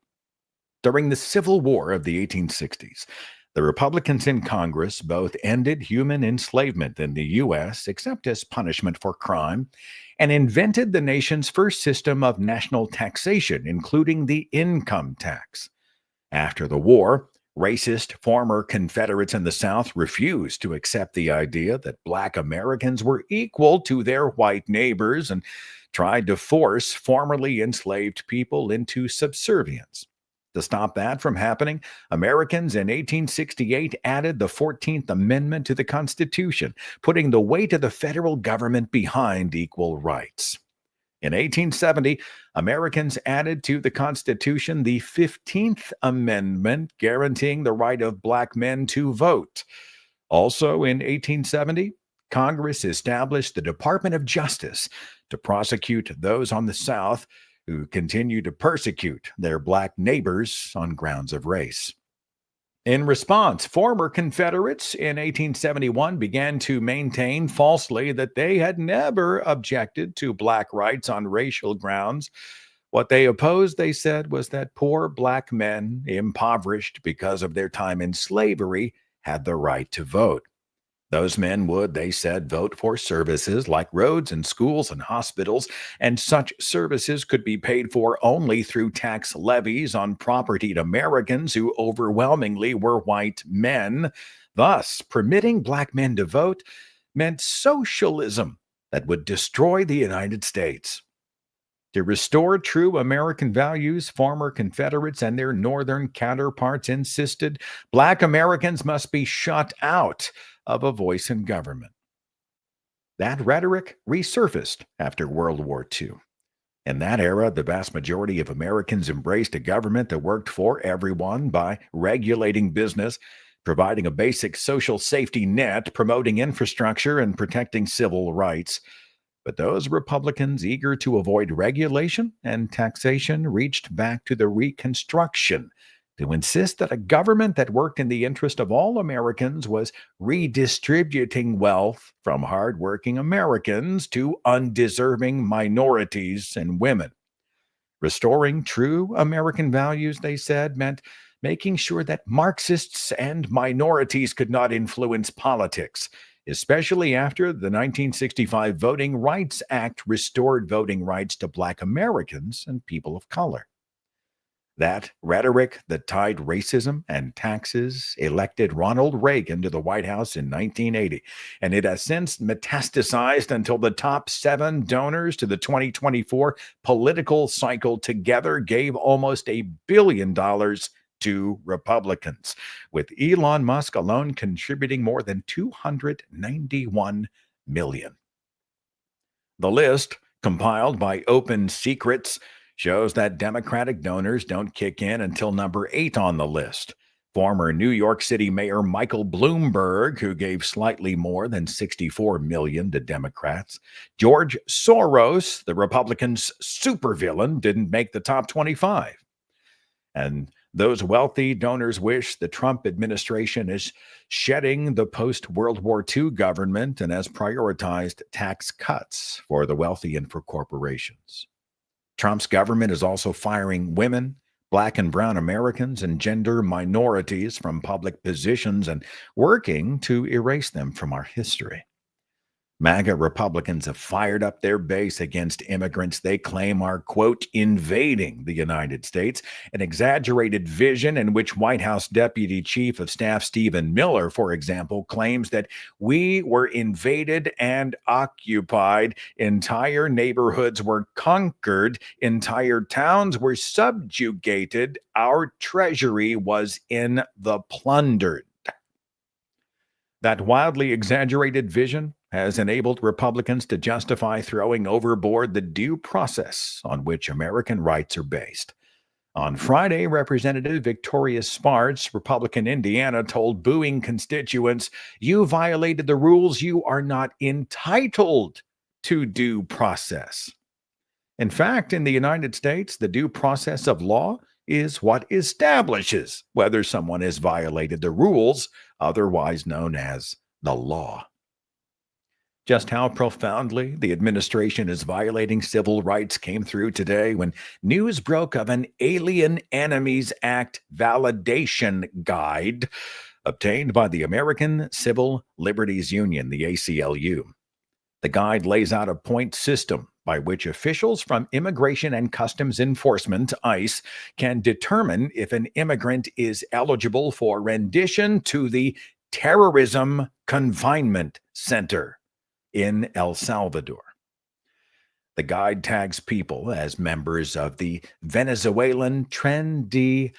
During the Civil War of the 1860s, the Republicans in Congress both ended human enslavement in the U.S., except as punishment for crime, and invented the nation's first system of national taxation, including the income tax. After the war, racist former Confederates in the South refused to accept the idea that Black Americans were equal to their white neighbors and tried to force formerly enslaved people into subservience. To stop that from happening, Americans in 1868 added the 14th Amendment to the Constitution, putting the weight of the federal government behind equal rights. In 1870, Americans added to the Constitution the 15th Amendment, guaranteeing the right of Black men to vote. Also in 1870, Congress established the Department of Justice to prosecute those on the South who continue to persecute their Black neighbors on grounds of race. In response, former Confederates in 1871 began to maintain falsely that they had never objected to Black rights on racial grounds. What they opposed, they said, was that poor Black men, impoverished because of their time in slavery, had the right to vote. Those men would, they said, vote for services like roads and schools and hospitals, and such services could be paid for only through tax levies on propertied Americans who overwhelmingly were white men. Thus, permitting Black men to vote meant socialism that would destroy the United States. To restore true American values, former Confederates and their Northern counterparts insisted Black Americans must be shut out of a voice in government. That rhetoric resurfaced after World War II. In that era, the vast majority of Americans embraced a government that worked for everyone by regulating business, providing a basic social safety net, promoting infrastructure, and protecting civil rights. But those Republicans eager to avoid regulation and taxation reached back to the Reconstruction to insist that a government that worked in the interest of all Americans was redistributing wealth from hardworking Americans to undeserving minorities and women. Restoring true American values, they said, meant making sure that Marxists and minorities could not influence politics, especially after the 1965 Voting Rights Act restored voting rights to Black Americans and people of color. That rhetoric that tied racism and taxes elected Ronald Reagan to the White House in 1980, and it has since metastasized until the top 7 donors to the 2024 political cycle together gave almost $1 billion to Republicans, with Elon Musk alone contributing more than $291 million. The list, compiled by Open Secrets, shows that Democratic donors don't kick in until number 8 on the list. Former New York City Mayor Michael Bloomberg, who gave slightly more than $64 million to Democrats. George Soros, the Republicans' supervillain, didn't make the top 25. And those wealthy donors wish the Trump administration is shedding the post-World War II government and has prioritized tax cuts for the wealthy and for corporations. Trump's government is also firing women, Black and brown Americans, and gender minorities from public positions and working to erase them from our history. MAGA Republicans have fired up their base against immigrants they claim are, quote, invading the United States, an exaggerated vision in which White House Deputy Chief of Staff Stephen Miller, for example, claims that we were invaded and occupied, entire neighborhoods were conquered, entire towns were subjugated, our treasury was in the plundered. That wildly exaggerated vision has enabled Republicans to justify throwing overboard the due process on which American rights are based. On Friday, Representative Victoria Spartz, Republican Indiana, told booing constituents, "You violated the rules. You are not entitled to due process." In fact, in the United States, the due process of law is what establishes whether someone has violated the rules, otherwise known as the law. Just how profoundly the administration is violating civil rights came through today when news broke of an Alien Enemies Act validation guide obtained by the American Civil Liberties Union, the ACLU. The guide lays out a point system by which officials from Immigration and Customs Enforcement, ICE, can determine if an immigrant is eligible for rendition to the Terrorism Confinement Center in El Salvador. The guide tags people as members of the Venezuelan Tren de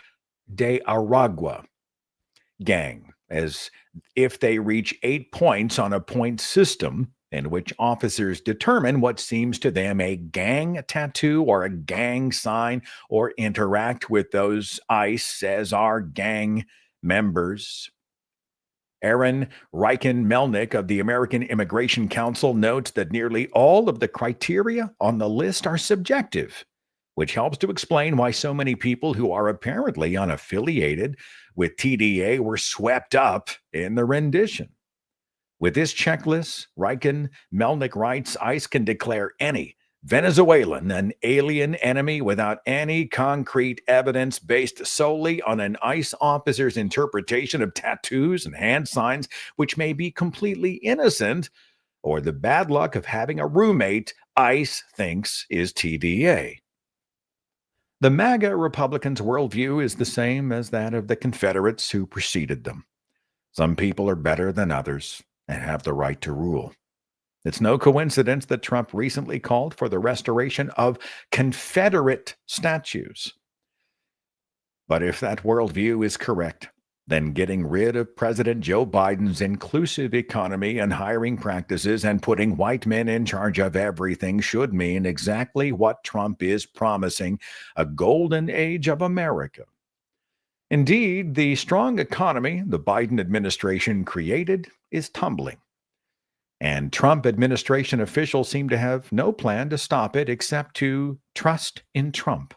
Aragua gang, as if they reach 8 points on a point system in which officers determine what seems to them a gang tattoo or a gang sign, or interact with those ICE as are gang members. Aaron Reichen-Melnick of the American Immigration Council notes that nearly all of the criteria on the list are subjective, which helps to explain why so many people who are apparently unaffiliated with TDA were swept up in the rendition. With this checklist, Reichen-Melnick writes, ICE can declare any Venezuelan an alien enemy without any concrete evidence, based solely on an ICE officer's interpretation of tattoos and hand signs, which may be completely innocent, or the bad luck of having a roommate ICE thinks is TDA. The MAGA Republicans' worldview is the same as that of the Confederates who preceded them. Some people are better than others and have the right to rule. It's no coincidence that Trump recently called for the restoration of Confederate statues. But if that worldview is correct, then getting rid of President Joe Biden's inclusive economy and hiring practices and putting white men in charge of everything should mean exactly what Trump is promising: a golden age of America. Indeed, the strong economy the Biden administration created is tumbling. And Trump administration officials seem to have no plan to stop it except to trust in Trump.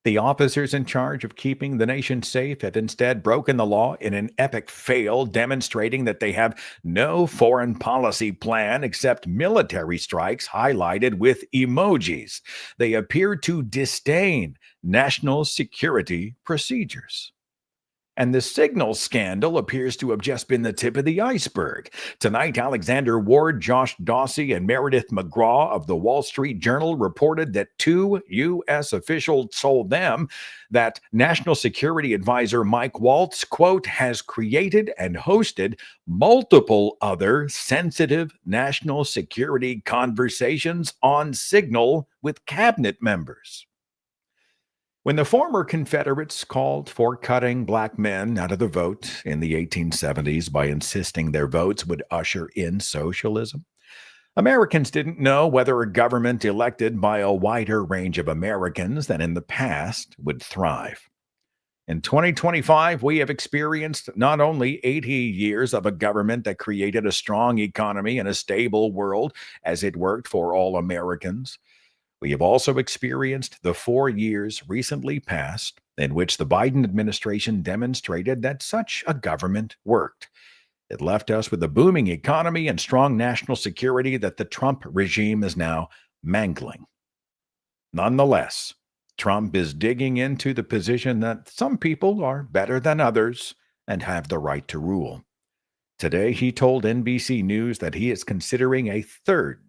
The officers in charge of keeping the nation safe have instead broken the law in an epic fail, demonstrating that they have no foreign policy plan except military strikes highlighted with emojis. They appear to disdain national security procedures. And the signal scandal appears to have just been the tip of the iceberg. Tonight, Alexander Ward, Josh Dawsey, and Meredith McGraw of the Wall Street Journal reported that 2 U.S. officials told them that National Security Advisor Mike Waltz, quote, has created and hosted multiple other sensitive national security conversations on Signal with cabinet members. When the former Confederates called for cutting black men out of the vote in the 1870s by insisting their votes would usher in socialism, Americans didn't know whether a government elected by a wider range of Americans than in the past would thrive. In 2025, we have experienced not only 80 years of a government that created a strong economy and a stable world as it worked for all Americans. We have also experienced the 4 years recently passed in which the Biden administration demonstrated that such a government worked. It left us with a booming economy and strong national security that the Trump regime is now mangling. Nonetheless, Trump is digging into the position that some people are better than others and have the right to rule. Today, he told NBC News that he is considering a third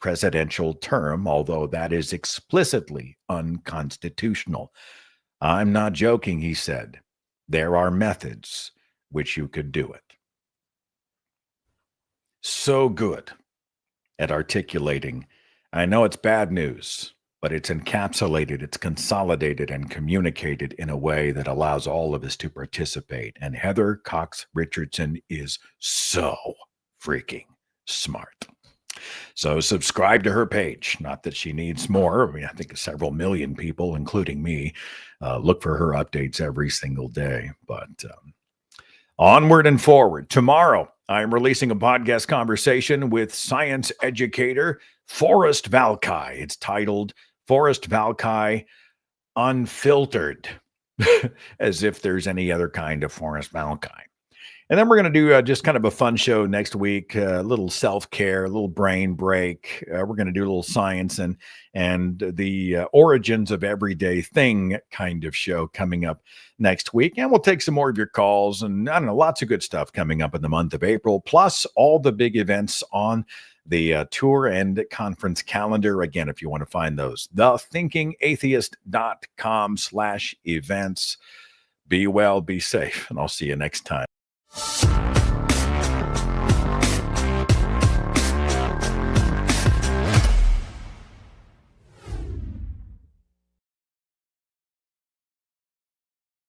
presidential term, although that is explicitly unconstitutional. I'm not joking, he said. There are methods which you could do it. So good at articulating. I know it's bad news, but it's encapsulated, it's consolidated, and communicated in a way that allows all of us to participate. And Heather Cox Richardson is so freaking smart. So subscribe to her page. Not that she needs more. I mean, I think several million people, including me, look for her updates every single day. But onward and forward. Tomorrow, I'm releasing a podcast conversation with science educator Forrest Valkai. It's titled Forrest Valkai Unfiltered, as if there's any other kind of Forrest Valkai. And then we're going to do just kind of a fun show next week, a little self-care, a little brain break. We're going to do a little science and the origins of everyday thing kind of show coming up next week. And we'll take some more of your calls and I don't know, lots of good stuff coming up in the month of April, plus all the big events on the tour and conference calendar. Again, if you want to find those, thethinkingatheist.com/events. Be well, be safe, and I'll see you next time.